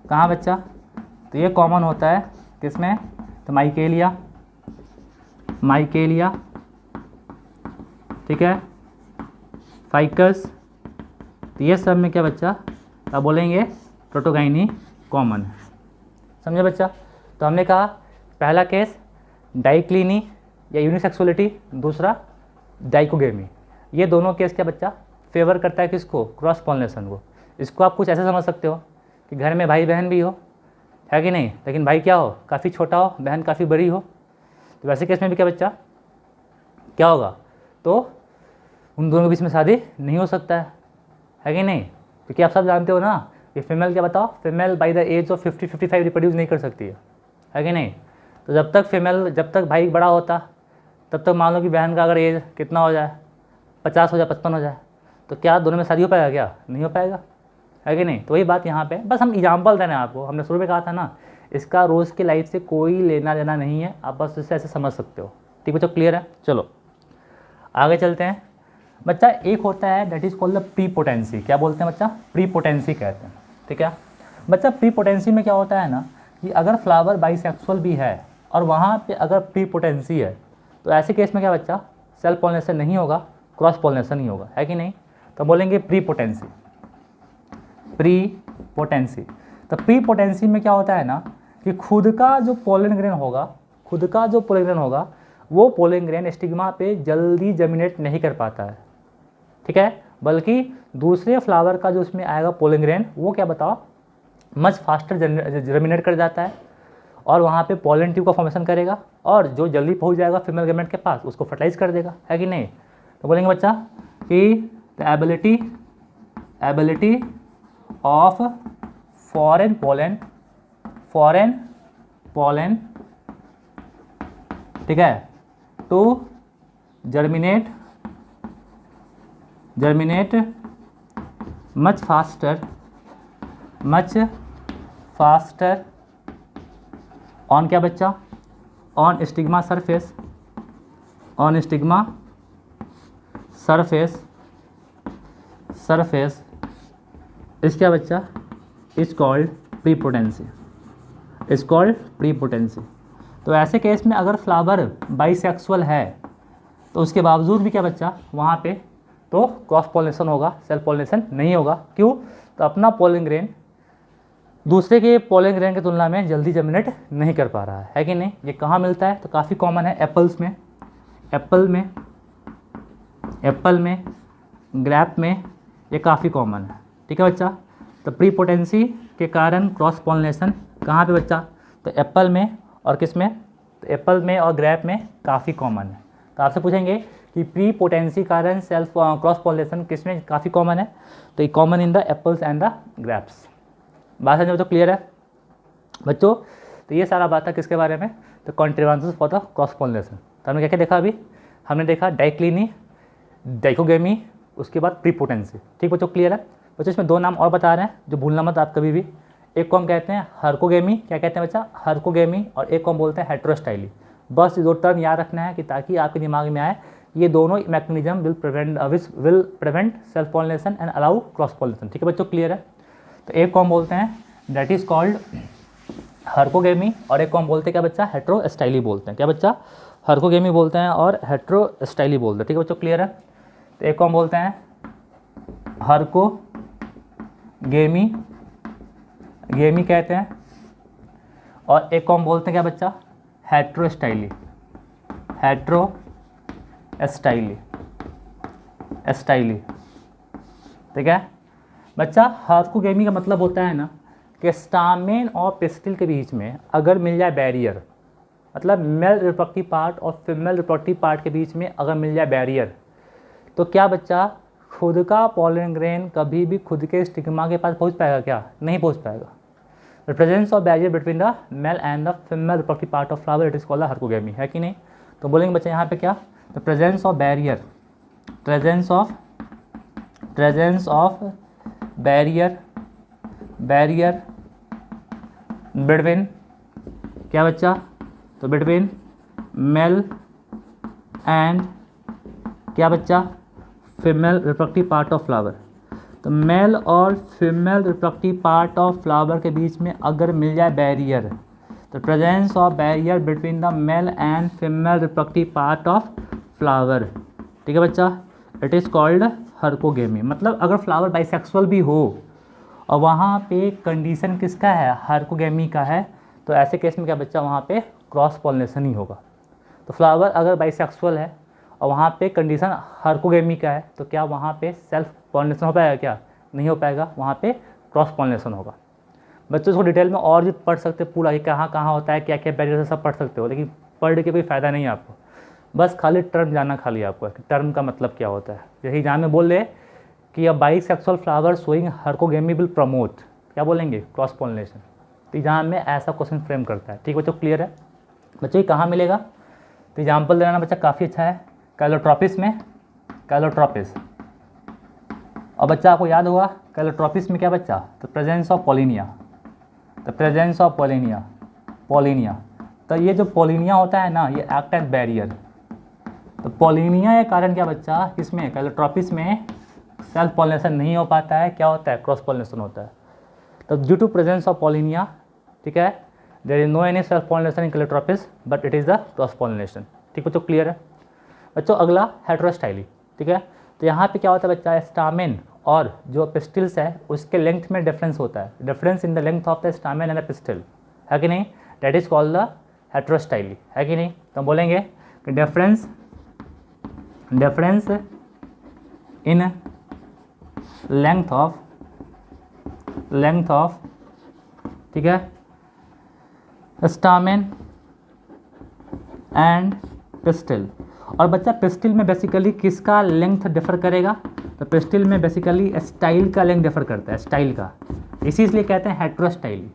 कहाँ बच्चा, तो ये कॉमन होता है किसमें, तो माइकेलिया ठीक है, फाइकस, तो ये सब में क्या बच्चा, तो आप बोलेंगे प्रोटोगाइनी कॉमन है। समझे बच्चा। तो हमने कहा पहला केस डाइक्लिनी या यूनिसेक्सुअलिटी, दूसरा डाइकोगेमी। ये दोनों केस क्या बच्चा फेवर करता है किसको, क्रॉस पॉलिनेशन को। इसको आप कुछ ऐसे समझ सकते हो कि घर में भाई बहन भी हो, है कि नहीं, लेकिन भाई क्या हो, काफ़ी छोटा हो, बहन काफ़ी बड़ी हो, तो वैसे केस में भी क्या बच्चा क्या होगा, तो उन दोनों के बीच में शादी नहीं हो सकता है कि नहीं, क्योंकि आप सब जानते हो ना कि फीमेल, क्या बताओ, female by the age of 50-55 reproduce नहीं कर सकती है कि नहीं। तो जब तक फीमेल, जब तक भाई बड़ा होता तब तक मान लो कि बहन का अगर एज कितना हो जाए, 50 हो जाए, 55 हो जाए, तो क्या दोनों में शादी हो पाएगा, क्या नहीं हो पाएगा, है कि नहीं। तो वही बात यहाँ पे, बस हम एग्जाम्पल दे रहे हैं आपको, हमने शुरू में कहा था ना, इसका रोज़ की लाइफ से कोई लेना देना नहीं है, आप बस इसे ऐसे समझ सकते हो। ठीक बच्चों, क्लियर है। चलो आगे चलते हैं बच्चा। एक होता है that is called the prepotency. क्या बोलते हैं बच्चा, प्रीपोटेंसी कहते हैं। ठीक है बच्चा, प्रीपोटेंसी में क्या होता है ना कि अगर फ्लावर बाइसेक्सुअल भी है और वहाँ पे अगर प्रीपोटेंसी है, तो ऐसे केस में क्या बच्चा, सेल्फ पॉलिनेशन नहीं होगा, क्रॉस पॉलिनेशन ही होगा, है कि नहीं। तो बोलेंगे प्रीपोटेंसी। प्रीपोटेंसी, तो प्रीपोटेंसी में क्या होता है ना कि खुद का जो पोलन ग्रेन होगा, खुद का जो पोलन ग्रेन होगा, वो पोलन ग्रेन स्टिग्मा पे जल्दी जर्मिनेट नहीं कर पाता है, ठीक है, बल्कि दूसरे फ्लावर का जो उसमें आएगा पोलन ग्रेन, वो क्या बताओ, मच फास्टर जर्मिनेट कर जाता है और वहाँ पे पोलन ट्यूब का फॉर्मेशन करेगा, और जो जल्दी पहुँच जाएगा फीमेल गैमेट के पास उसको फर्टिलाइज कर देगा, है कि नहीं। तो बोलेंगे बच्चा कि the ability of foreign pollen, ठीक है, to germinate much faster on क्या बच्चा, ऑन स्टिग्मा सरफेस इस क्या बच्चा, इज कॉल्ड प्रीपोटेंसी। तो ऐसे केस में अगर फ्लावर बाइसेक्सुअल है तो उसके बावजूद भी क्या बच्चा, वहाँ पे तो क्रॉस पॉलिनेशन होगा, सेल्फ पॉलिनेशन नहीं होगा। क्यों, तो अपना पोलन ग्रेन दूसरे के पोलन ग्रेन की तुलना में जल्दी जर्मिनेट नहीं कर पा रहा है कि नहीं। ये कहाँ मिलता है, तो काफ़ी कॉमन है एप्पल में, ग्रैप में, ये काफ़ी कॉमन है। ठीक है बच्चा, तो प्रीपोटेंसी के कारण क्रॉस पॉलिनेशन कहाँ पे बच्चा, तो एप्पल में और किस में, तो एप्पल में और ग्रैप में काफ़ी कॉमन है। तो आपसे पूछेंगे कि प्रीपोटेंसी कारण सेल्फ क्रॉस पॉलिनेशन किस में काफ़ी कॉमन है, तो ये common in the apples and the grapes. बात समझ तो क्लियर है बच्चों। तो ये सारा बात है किसके बारे में, तो contributions for the cross pollination. तो हमने क्या क्या देखा, अभी हमने देखा डाइक्लिनी, डाइकोगेमी, उसके बाद प्रीपोटेंसी। ठीक बच्चों, क्लियर है बच्चों। इसमें दो नाम और बता रहे हैं जो भूलना मत आप कभी भी। एक को हम कहते हैं हर्कोगेमी, क्या कहते हैं बच्चा, हर्कोगेमी, और एक को हम बोलते हैं हेटेरोस्टाइली। बस ये दो टर्म याद रखना है कि ताकि आपके दिमाग में आए ये दोनों mechanism will prevent self pollination and allow cross pollination. ठीक है बच्चों, क्लियर है। तो एक को हम बोलते हैं दैट इज कॉल्ड हर्कोगेमी, और एक को हम बोलते हैं क्या बच्चा, हेटेरोस्टाइली बोलते हैं। क्या बच्चा, हर्कोगेमी बोलते हैं और हेटेरोस्टाइली बोलते हैं। ठीक है बच्चों, क्लियर है। तो एक को हम बोलते हैं हर्कोगेमी कहते हैं, और एक को हम बोलते हैं क्या बच्चा, हेटेरोस्टाइली। ठीक है बच्चा। हर्कोगेमी का मतलब होता है ना कि स्टामेन और पिस्टिल के बीच में अगर मिल जाए बैरियर, मतलब मेल रिप्रोडक्टिव पार्ट और फीमेल रिप्रोडक्टिव पार्ट के बीच में अगर मिल जाए बैरियर, तो क्या बच्चा, खुद का पोलन ग्रेन कभी भी खुद के स्टिग्मा के पास पहुंच पाएगा, क्या नहीं पहुंच पाएगा। The presence of barrier between the male and the female reproductive part of flower, it is called herkogamy, है कि नहीं। तो बोलेंगे बच्चा यहाँ पे क्या, the presence of barrier between क्या बच्चा, तो बिटवीन मेल एंड क्या बच्चा, female reproductive part of flower. तो मेल और female reproductive part of flower के बीच में अगर मिल जाए बैरियर, तो presence of barrier between the male and female reproductive part of flower, ठीक है बच्चा, इट इज़ कॉल्ड हर्कोगेमी। मतलब अगर फ्लावर बाइसेक्सुअल भी हो और वहाँ पे कंडीशन किसका है, हर्कोगेमी का है, तो ऐसे केस में क्या बच्चा, वहाँ पे क्रॉस पॉलिनेशन ही होगा। तो फ्लावर अगर बाइसेक्सुअल है और वहाँ पे कंडीशन हर्कोगेमी का है, तो क्या वहाँ पे सेल्फ पॉलिनेशन हो पाएगा क्या? नहीं हो पाएगा, वहाँ पे क्रॉस पॉलिनेशन होगा। बच्चों इसको डिटेल में और भी पढ़ सकते पूरा, ये कहाँ कहाँ होता है, क्या क्या बैरियर है, सब पढ़ सकते हो, लेकिन पढ़ के कोई फ़ायदा नहीं है आपको, बस खाली टर्म जानना खाली आपको कि टर्म का मतलब क्या होता है। यही एग्जाम में बोल रहे कि a bisexual flower showing herkogamy will promote, क्या बोलेंगे? Cross pollination. तो एग्जाम में ऐसा क्वेश्चन फ्रेम करता है। ठीक बच्चों, क्लियर है? बच्चों ये कहाँ मिलेगा? तो एग्जाम्पल देना बच्चा काफ़ी अच्छा है, कैलोट्रॉपिस में, कैलोट्रॉपिस। और बच्चा आपको याद होगा कैलोट्रॉपिस में क्या बच्चा? The presence of pollinia, the presence of pollinia, pollinia. तो ये जो पॉलिनिया होता है ना, ये एक्ट एज बैरियर। तो पॉलिनिया के कारण क्या बच्चा, इसमें कैलोट्रॉपिस में सेल्फ पॉलिनेशन नहीं हो पाता है, क्या होता है? क्रॉस पॉलिनेशन होता है। तो due to presence of pollinia, ठीक है, there is no any self pollination in Calotropis but it is the cross pollination. ठीक बच्चों, क्लियर है? बच्चों अगला हेटेरोस्टाइली, ठीक है। तो यहाँ पे क्या होता है बच्चा, स्टामेन और जो पिस्टिल्स है उसके लेंथ में डिफरेंस होता है, difference in the length of the stamen and the pistil, है कि नहीं? दैट इज कॉल्ड द हेटेरोस्टाइली, है कि नहीं? तो हम बोलेंगे कि डिफरेंस इन लेंथ ऑफ, ठीक है, स्टामेन एंड पिस्टिल। और बच्चा पिस्टिल में बेसिकली किसका लेंथ डिफर करेगा? तो पिस्टिल में बेसिकली स्टाइल का लेंथ डिफर करता है, स्टाइल का, इसीलिए कहते हैं हेटेरोस्टाइली।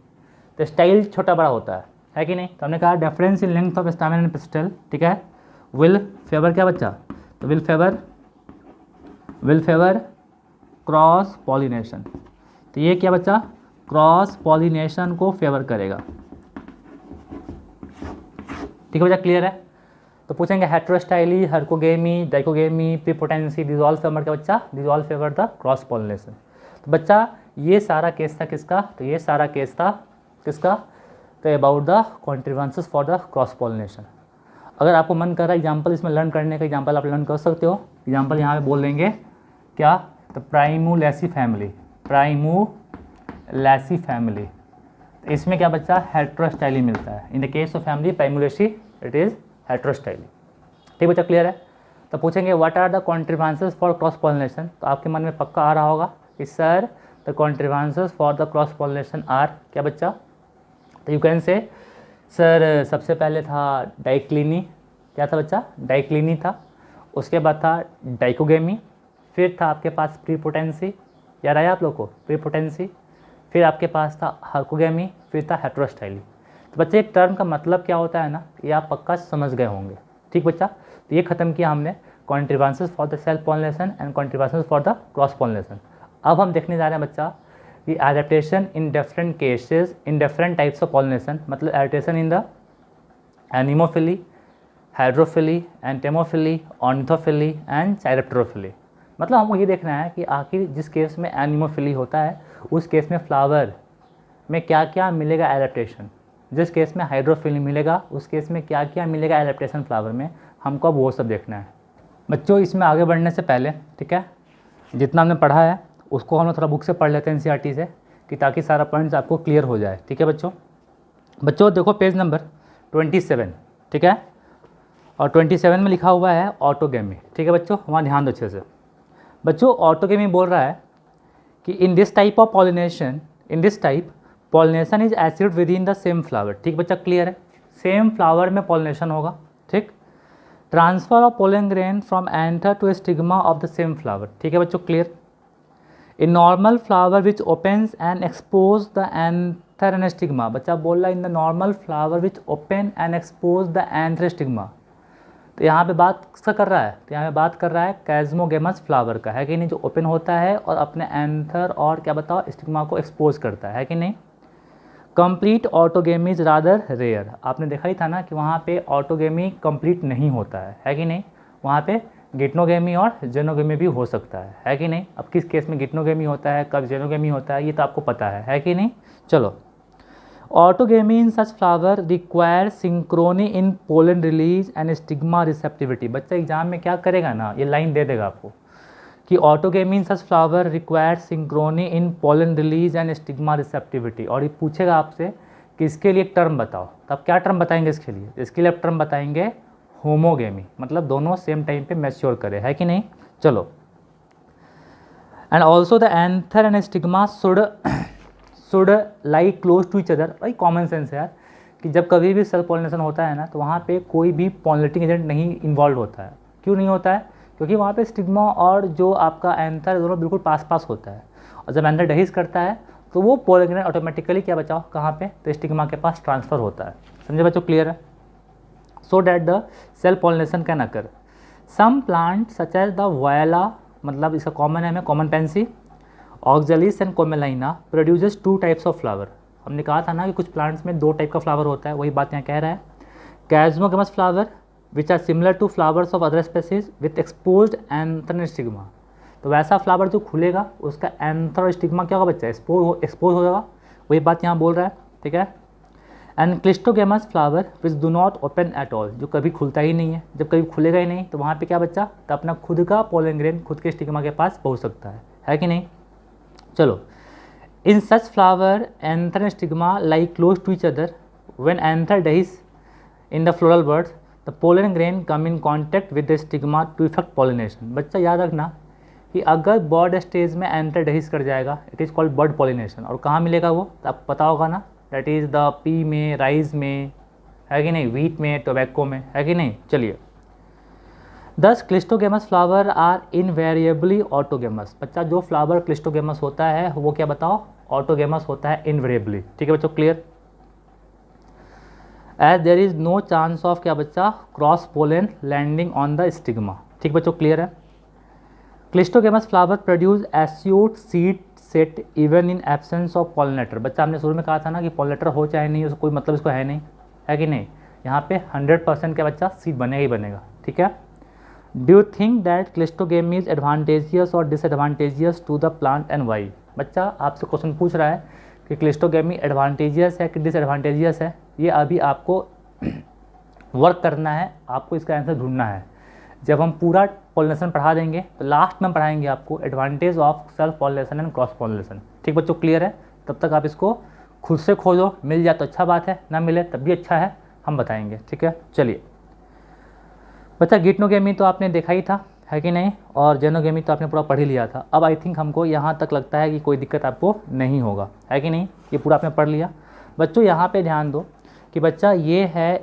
तो स्टाइल छोटा बड़ा होता है कि नहीं? तो हमने कहा difference in length of stamen and pistil, ठीक है, विल फेवर क्या बच्चा? तो विल फेवर क्रॉस पॉलिनेशन। तो ये क्या बच्चा? क्रॉस पॉलिनेशन को फेवर करेगा। ठीक है बच्चा, क्लियर है? तो पूछेंगे heterostyly, herkogamy, dichogamy, prepotency, this all favour क्या बच्चा? This all favour the cross pollination. तो बच्चा ये सारा केस था किसका? तो ये सारा केस था किसका? तो about the contributions for the cross pollination. अगर आपको मन कर रहा है एग्जाम्पल इसमें लर्न करने का, एग्जाम्पल आप लर्न कर सकते हो। एग्जाम्पल यहाँ पे बोल देंगे क्या? तो प्राइमूलेसी फैमिली, प्राइमूलेसी फैमिली। तो इसमें क्या बच्चा? हेटेरोस्टाइली मिलता है। In the case of family Primulaceae it is heterostyly. ठीक बच्चा, क्लियर है? तो पूछेंगे what are the contributions for cross pollination. तो आपके मन में पक्का आ रहा होगा कि sir the contributions for the cross pollination are क्या बच्चा? तो यू कैन से सर सबसे पहले था डाइक्लिनी, क्या था बच्चा? डाइक्लिनी था। उसके बाद था डाइकोगेमी, फिर था आपके पास प्रीपोटेंसी, याद आया आप लोग को? प्रीपोटेंसी। फिर आपके पास था हर्कोगेमी, फिर था हेटेरोस्टाइली। तो बच्चे एक टर्म का मतलब क्या होता है ना, ये आप पक्का समझ गए होंगे। ठीक बच्चा, तो ये खत्म किया हमने contributions for the self pollination and contributions for the cross pollination. अब हम देखने जा रहे हैं बच्चा कि adaptation in different cases in different types of pollination, मतलब adaptation in the anemophily, hydrophily, entomophily, ornithophily and chiropterophily. मतलब हमको ये देखना है कि आखिर जिस केस में एनिमोफिली होता है उस केस में फ्लावर में क्या क्या मिलेगा एडेप्टेशन, जिस केस में हाइड्रोफिली मिलेगा उस केस में क्या क्या मिलेगा एडेप्टेशन फ्लावर में, हमको अब वो सब देखना है। बच्चों इसमें आगे बढ़ने से पहले, ठीक है, जितना हमने पढ़ा है उसको हम लोग थोड़ा बुक से पढ़ लेते हैं एनसीईआरटी से, कि ताकि सारा पॉइंट्स आपको क्लियर हो जाए। ठीक है बच्चों देखो पेज नंबर 27, ठीक है, और 27 में लिखा हुआ है ऑटोगेमी। ठीक है बच्चों, वहाँ ध्यान दो अच्छे से। बच्चों ऑटोगेमी बोल रहा है कि in this type of pollination, in this type pollination is acid with in the same flower. ठीक बच्चा, क्लियर है? सेम फ्लावर में पॉलिनेशन होगा। ठीक, transfer of pollen grain from anther to stigma of the same flower. ठीक है बच्चों, clear? In normal flower which opens and expose the anther and stigma. बच्चा बोल रहा है in the normal flower which open and expose the anther stigma. तो यहाँ पे बात किसका कर रहा है? तो यहाँ पे बात कर रहा है कैज़्मोगेमस फ्लावर का, है कि नहीं, जो ओपन होता है और अपने एंथर और क्या बताओ स्टिग्मा को एक्सपोज करता है कि नहीं। Complete autogamy is rather rare. आपने देखा ही था ना कि वहाँ पे ऑटोगेमी कंप्लीट नहीं होता है कि नहीं, वहाँ पे गिटनोगेमी और जेनोगेमी भी हो सकता है कि नहीं। अब किस केस में गिटनोगेमी होता है, कब जेनोगेमी होता है, ये तो आपको पता है कि नहीं। चलो, autogamy in such flower require synchrony in pollen release and stigma receptivity. बच्चा एग्जाम में क्या करेगा ना, ये लाइन दे देगा आपको कि autogamy in such flower require synchrony in pollen release and stigma receptivity, और ये पूछेगा आपसे कि इसके लिए एक टर्म बताओ। तो आप क्या टर्म बताएंगे इसके लिए? इसके लिए आप टर्म बताएंगे होमोगेमी, मतलब दोनों सेम टाइम पे मैच्योर करे, है कि नहीं। चलो, and also the anther and stigma should lie close to each other. भाई कॉमन सेंस है यार कि जब कभी भी सेल्फ पॉलिनेशन होता है ना तो वहाँ पे कोई भी पॉलिनेटिंग एजेंट नहीं इन्वॉल्व होता है। क्यों नहीं होता है? क्योंकि वहाँ पे स्टिग्मा और जो आपका एंथर दोनों बिल्कुल पास पास होता है, और जब एंथर डहीज करता है तो वो पोलन ग्रेन ऑटोमेटिकली क्या बचाओ कहाँ पे, तो स्टिग्मा के पास ट्रांसफ़र होता है। समझे बच्चों? क्लियर है? So that the self pollination can occur. Some plant such as the viola, मतलब इसका कॉमन है, common pansy, oxalis and commelina produces 2 types of flower. हमने कहा था ना कि कुछ प्लांट्स में 2 टाइप का फ्लावर होता है, वही बात यहाँ कह रहा है। Chasmogamous flower which are similar to flowers of other species with exposed anther and stigma. तो वैसा फ्लावर जो खुलेगा उसका एंथर और स्टिग्मा क्या होगा बच्चा, एक्सपोज हो जाएगा, वही बात यहाँ बोल रहा है। ठीक है। And cleistogamous flower which do not open at all, जो कभी खुलता ही नहीं है, जब कभी खुलेगा ही नहीं तो वहाँ पे क्या बच्चा, तो अपना खुद का पोलन ग्रेन खुद के स्टिग्मा के पास पहुँच सकता है कि नहीं? चलो, in such flower anther and stigma lie close to each other when anther dehisce in the floral buds the pollen grain come in contact with the stigma to effect pollination. बच्चा याद रखना कि अगर बर्ड स्टेज में एंथर डहीज कर जाएगा it is called bud pollination. और कहाँ मिलेगा वो, तो आपको पता होगा ना, दैट इज़ द पी में, राइस में, है कि नहीं, व्हीट में, टोबैको में, है कि नहीं? चलिए, दस क्लिस्टोगेमस फ्लावर आर इनवेरिएबली ऑटोगेमस। बच्चा जो फ्लावर क्लिस्टोगेमस होता है वो क्या बताओ, ऑटोगेमस होता है इनवेरिएबली। ठीक है बच्चों? Clear? As there is no chance of क्या बच्चा, cross pollen landing on the stigma. ठीक बच्चों? क्लियर है? Cleistogamous flower produce assured seed set even in absence of pollinator. बच्चा हमने शुरू में कहा था ना कि पॉलिनेटर हो चाहे नहीं, उसको कोई मतलब इसको है नहीं, है कि नहीं? यहाँ पे 100% का बच्चा सीड बनेगा ही बनेगा। ठीक है। Do you think that cleistogamy is advantageous और disadvantageous to the plant and why? बच्चा आपसे क्वेश्चन पूछ रहा है कि क्लिस्टोगेमी एडवांटेजियस है कि डिसएडवांटेजियस है। ये अभी आपको वर्क करना है, आपको इसका आंसर ढूंढना है। जब हम पूरा पॉलिनेशन पढ़ा देंगे तो लास्ट में पढ़ाएंगे आपको advantage of self pollination and cross pollination. ठीक बच्चों? क्लियर है? तब तक आप इसको खुद से खोजो, मिल जाए तो अच्छा बात है, ना मिले तब भी अच्छा है, हम बताएंगे। ठीक है। चलिए बच्चा, गिटनोगेमी तो आपने देखा ही था, है कि नहीं? और जेनोगेमी तो आपने पूरा पढ़ ही लिया था। अब आई थिंक हमको यहाँ तक लगता है कि कोई दिक्कत आपको नहीं होगा, है कि नहीं? ये पूरा आपने पढ़ लिया। बच्चों यहाँ पे ध्यान दो कि बच्चा ये है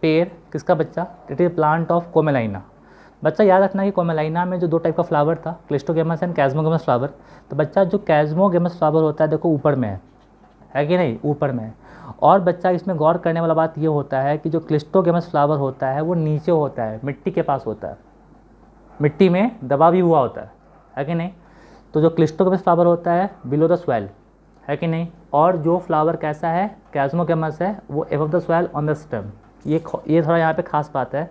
पेड़ किसका बच्चा, इट इज प्लांट ऑफ कोमेलाइना। बच्चा याद रखना कि कोमेलाइना में जो 2 टाइप का फ्लावर था, क्लिस्टोगेमस एंड कैज़्मोगेमस फ्लावर। तो बच्चा जो कैज़्मोगेमस फ्लावर होता है देखो ऊपर में है कि नहीं? ऊपर में है। और बच्चा इसमें गौर करने वाला बात ये होता है कि जो क्लिस्टोगेमस फ्लावर होता है वो नीचे होता है, मिट्टी के पास होता है, मिट्टी में दबा भी हुआ होता है कि नहीं? तो जो क्लिस्टोगेमस फ्लावर होता है बिलो द सॉइल, है कि नहीं? और जो फ्लावर कैसा है, कैज़्मोगेमस है, वो above the soil on the stem. ये थोड़ा यहाँ पे खास बात है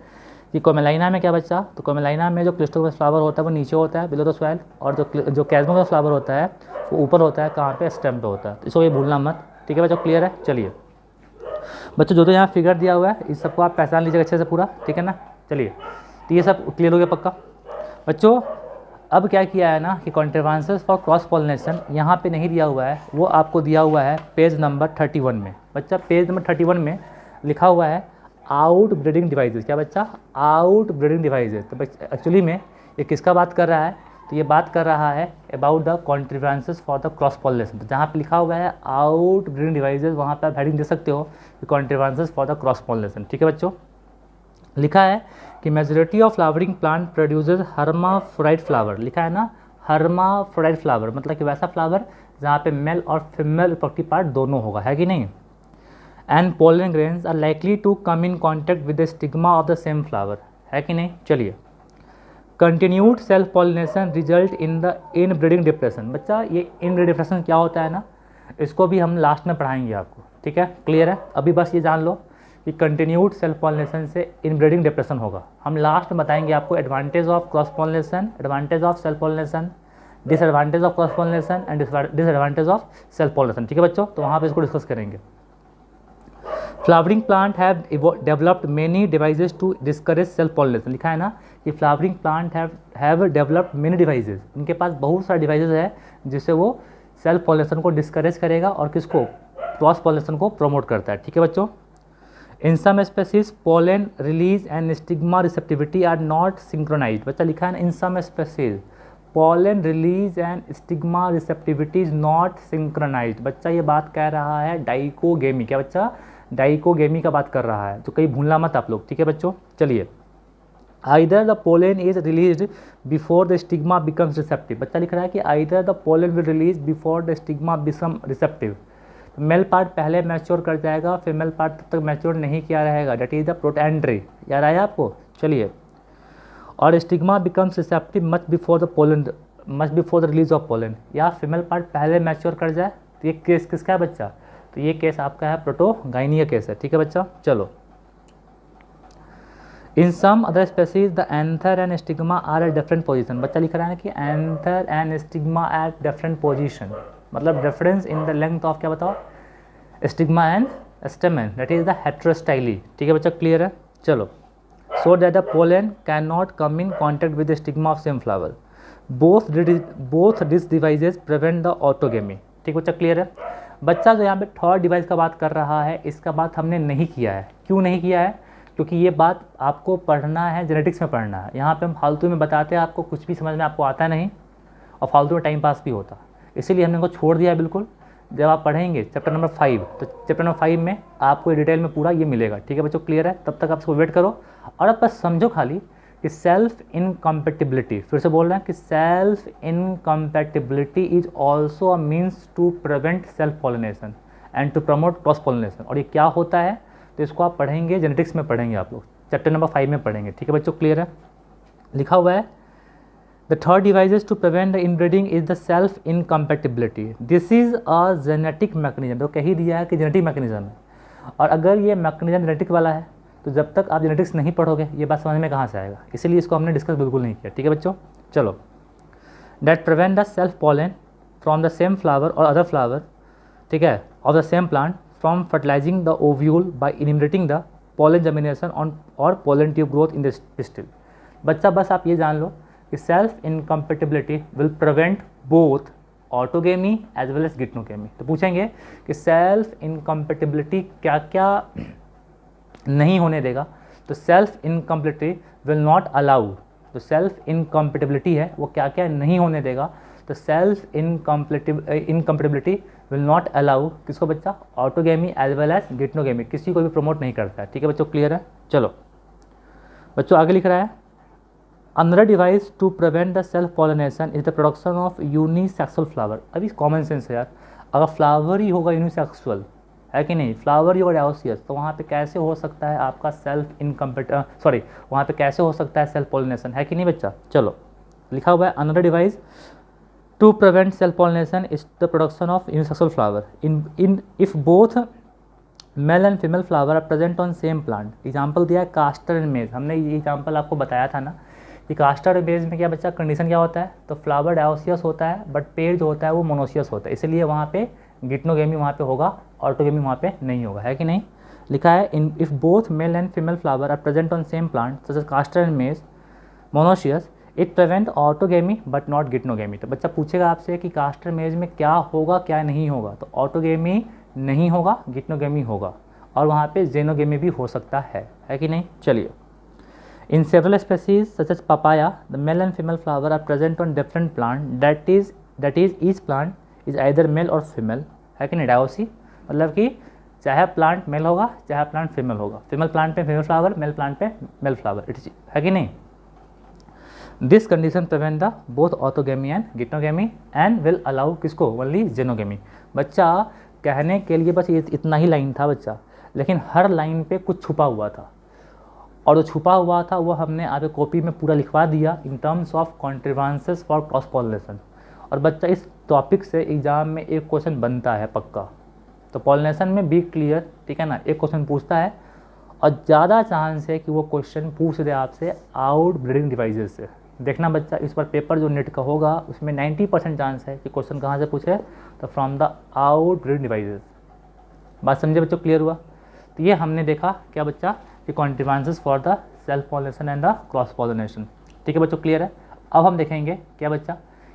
कि कोमेलाइना में क्या बच्चा, तो कोमेलाइना में जो क्लिस्टोगेमस फ्लावर होता है वो नीचे होता है बिलो द सॉइल, और जो कैज़्मोगेमस फ्लावर होता है वो ऊपर होता है, कहाँ पे, स्टेम पे होता है। तो इसको ये भूलना मत। ठीक है बच्चों? क्लियर है? चलिए बच्चों, जो यहाँ फिगर दिया हुआ है इस सबको आप पहचान लीजिएगा अच्छे से पूरा, ठीक है ना? चलिए, तो ये सब क्लियर हो गया पक्का बच्चों। अब क्या किया है ना कि कॉन्ट्रीब्यूशंस फॉर क्रॉस पॉलिनेशन यहाँ पे नहीं दिया हुआ है, वो आपको दिया हुआ है पेज नंबर 31 में। बच्चा पेज नंबर 31 में लिखा हुआ है आउट ब्रीडिंग डिवाइसेज। क्या बच्चा? Out breeding devices. तो एक्चुअली में ये किसका बात कर रहा है, तो ये बात कर रहा है about the contributions for the cross pollination. तो जहाँ पे लिखा हुआ है आउट ब्रीडिंग डिवाइसेज, वहाँ पे आप हेडिंग दे सकते हो कि contributions for the cross pollination. ठीक है बच्चों? लिखा है कि majority of flowering plant produces hermaphrodite flower. लिखा है ना हर्माफ्रोडाइट फ्लावर, मतलब कि वैसा फ्लावर जहाँ पे मेल और फीमेल रिप्रोडक्टिव पार्ट दोनों होगा, है कि नहीं? And pollen grains are likely to come in contact with the stigma of the same flower, है कि नहीं? चलिए, continued self pollination result in the inbreeding depression. बच्चा ये इन ब्रीडिंग डिप्रेशन क्या होता है ना, इसको भी हम लास्ट में पढ़ाएंगे आपको। ठीक है? क्लियर है? अभी बस ये जान लो कि कंटिन्यूड सेल्फ पॉलिनेशन से इनब्रीडिंग डिप्रेशन होगा। हम लास्ट में बताएंगे आपको advantage of cross pollination, advantage of self pollination, disadvantage of cross pollination and disadvantage of self pollination. ठीक है बच्चों? तो वहाँ पे इसको डिस्कस करेंगे। Flowering plant have developed many devices to discourage self pollination. लिखा है ना कि flowering plant have developed many devices, उनके पास बहुत सारे डिवाइसेज है जिससे वो सेल्फ पॉलिनेशन को डिस्करेज करेगा और किसको, क्रॉस पॉलिनेशन को प्रमोट करता है। ठीक है बच्चों? In some species pollen release and stigma receptivity are not synchronised. बच्चा लिखा है ना in some species pollen release and stigma receptivity is not synchronised. बच्चा ये बात कह रहा है डाइकोगेमी, क्या बच्चा, डाइकोगेमी का बात कर रहा है, तो कहीं भूलना मत आप लोग, ठीक है बच्चों। चलिए, either the pollen is release before the stigma becomes receptive. बच्चा लिख रहा है कि either the pollen will release before the stigma become receptive. Male part पहले मैच्योर कर जाएगा, फीमेल पार्ट तब तक मैच्योर नहीं किया रहेगा, डेट इज द प्रोटैंड्री। याद आया आपको? चलिए, और stigma becomes receptive much before the pollen, much before the release of pollen, या फीमेल पार्ट पहले मैच्योर कर जाए, तो ये केस किसका है बच्चा? तो ये केस आपका है प्रोटोगाइनिया केस है, ठीक है बच्चा। चलो, in some other species the anther and stigma are at different position. बच्चा लिख रहा है कि anther and stigma at different position, मतलब difference in the length of, क्या बताओ, stigma and stamen, that is the heterostyly, ठीक है बच्चा, क्लियर है। चलो, so that the pollen cannot come in contact with the stigma of same flower. Both these devices prevent the autogamy. ठीक बच्चा, क्लियर है। बच्चा जो यहाँ पे थर्ड डिवाइस का बात कर रहा है, इसका बात हमने नहीं किया है। क्यों नहीं किया है? क्योंकि ये बात आपको पढ़ना है, जेनेटिक्स में पढ़ना है। यहाँ पे हम फालतू में बताते हैं, आपको कुछ भी समझ में आपको आता नहीं और फालतू में टाइम पास भी होता, इसीलिए हमने इनको छोड़ दिया है बिल्कुल। जब आप पढ़ेंगे चैप्टर नंबर 5, तो चैप्टर नंबर 5 में आपको डिटेल में पूरा ये मिलेगा, ठीक है बच्चों, क्लियर है। तब तक आप इसको वेट करो और अब बस समझो खाली कि सेल्फ इनकम्पेटिबिलिटी, फिर से बोल रहे हैं कि self incompatibility is also a means to prevent self pollination and to promote cross pollination. और ये क्या होता है, तो इसको आप पढ़ेंगे, जेनेटिक्स में पढ़ेंगे आप लोग, चैप्टर नंबर 5 में पढ़ेंगे, ठीक है बच्चों, क्लियर है। लिखा हुआ है The third devices to prevent the inbreeding is the self incompatibility. This is a genetic mechanism. तो कह ही दिया है कि जेनेटिक मैकेनिज्म है, और अगर ये मैकेनिज्म जेनेटिक वाला है तो जब तक आप जेनेटिक्स नहीं पढ़ोगे ये बात समझ में कहाँ से आएगा, इसीलिए इसको हमने डिस्कस बिल्कुल नहीं किया, ठीक है बच्चों। चलो, that prevent the self pollen from the same flower or other flower, ठीक है, of the same plant from fertilizing the ovule by inhibiting the pollen germination on or pollen tube growth in the pistil। बच्चा बस आप ये जान लो कि self incompatibility will prevent both autogamy as well as geitonogamy. तो पूछेंगे कि सेल्फ इनकम्पेटिबिलिटी क्या क्या नहीं होने देगा, तो self incompatibility will not allow, तो सेल्फ इनकम्पेटिबिलिटी है वो क्या क्या नहीं होने देगा, तो self incompatibility will not allow किसको बच्चा, ऑटोगेमी एज वेल एज गिटनोगेमी, किसी को भी प्रमोट नहीं करता है, ठीक है बच्चों, क्लियर है। चलो बच्चों, आगे लिख रहा है Another device to prevent the self pollination is the production of unisexual flower। अभी कॉमन सेंस है यार, अगर फ्लावर ही होगा यूनिसेक्सुअल, है कि नहीं, फ्लावर ही होगा डायोसियस, तो वहाँ पे कैसे हो सकता है आपका सेल्फ वहाँ पे कैसे हो सकता है सेल्फ पॉलिनेशन, है कि नहीं बच्चा। चलो, लिखा हुआ है another device to prevent self pollination is the production of unisexual flower in if both male and female flower are present on same plant. Example दिया है कास्टर एंड मेज, हमने ये एग्जाम्पल आपको बताया था ना कि कास्टर और मेज में क्या बच्चा कंडीशन क्या होता है, तो फ्लावर डायोसियस होता है बट पेड़ जो होता है वो मोनोसियस होता है, इसलिए वहाँ पे गिटनोगेमी वहाँ पे होगा, ऑटोगेमी वहाँ पे नहीं होगा, है कि नहीं। लिखा है in if both male and female flower are present on same plant such as castor and maize monoecious it prevent autogamy but not geitonogamy. तो बच्चा पूछेगा आपसे कि कास्टर मेज में क्या होगा क्या नहीं होगा, तो ऑटोगेमी नहीं होगा, गिटनोगेमी होगा, और वहाँ पे जेनोगेमी भी हो सकता है कि नहीं। चलिए, in several species such as papaya the male and female flower are present on different plant that is each plant is either male or female, है कि नहीं, डायोसी, मतलब कि चाहे प्लांट मेल होगा चाहे प्लांट फीमेल होगा, फीमेल प्लांट पे फीमेल फ्लावर, मेल प्लांट पे मेल फ्लावर, इट है कि नहीं। This condition prevent the both autogamy and geitonogamy and will allow किसको, ओनली जेनोगेमी। बच्चा कहने के लिए बस इतना ही लाइन था बच्चा, लेकिन हर लाइन पे कुछ छुपा हुआ था, और जो छुपा हुआ था वो हमने आपके कॉपी में पूरा लिखवा दिया in terms of contributions for cross pollination. और बच्चा इस टॉपिक से एग्जाम में एक क्वेश्चन बनता है पक्का, तो पॉलिनेशन में बी क्लियर, ठीक है ना, एक क्वेश्चन पूछता है और ज़्यादा चांस है कि वो क्वेश्चन पूछ दे आपसे आउट ब्रीडिंग डिवाइसेज से। देखना बच्चा, इस बार पेपर जो नेट का होगा उसमें 90% चांस है कि क्वेश्चन कहाँ से पूछे, तो from the out breeding devices. बात समझे बच्चों, क्लियर हुआ। तो ये हमने देखा क्या बच्चा, कि contributions for the self pollination and the cross pollination, ठीक है बच्चों, क्लियर है। अब हम देखेंगे क्या बच्चा,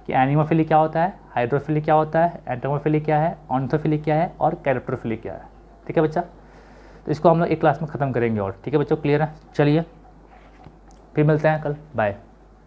कि एनिमोफिली क्या होता है, हाइड्रोफिली क्या होता है, एंटोमोफिली क्या है, ऑर्थोफिली क्या है और कैरेक्टरोफिली क्या है, ठीक है बच्चा। तो इसको हम लोग एक क्लास में ख़त्म करेंगे और, ठीक है बच्चों, क्लियर है। चलिए फिर मिलते हैं कल, बाय।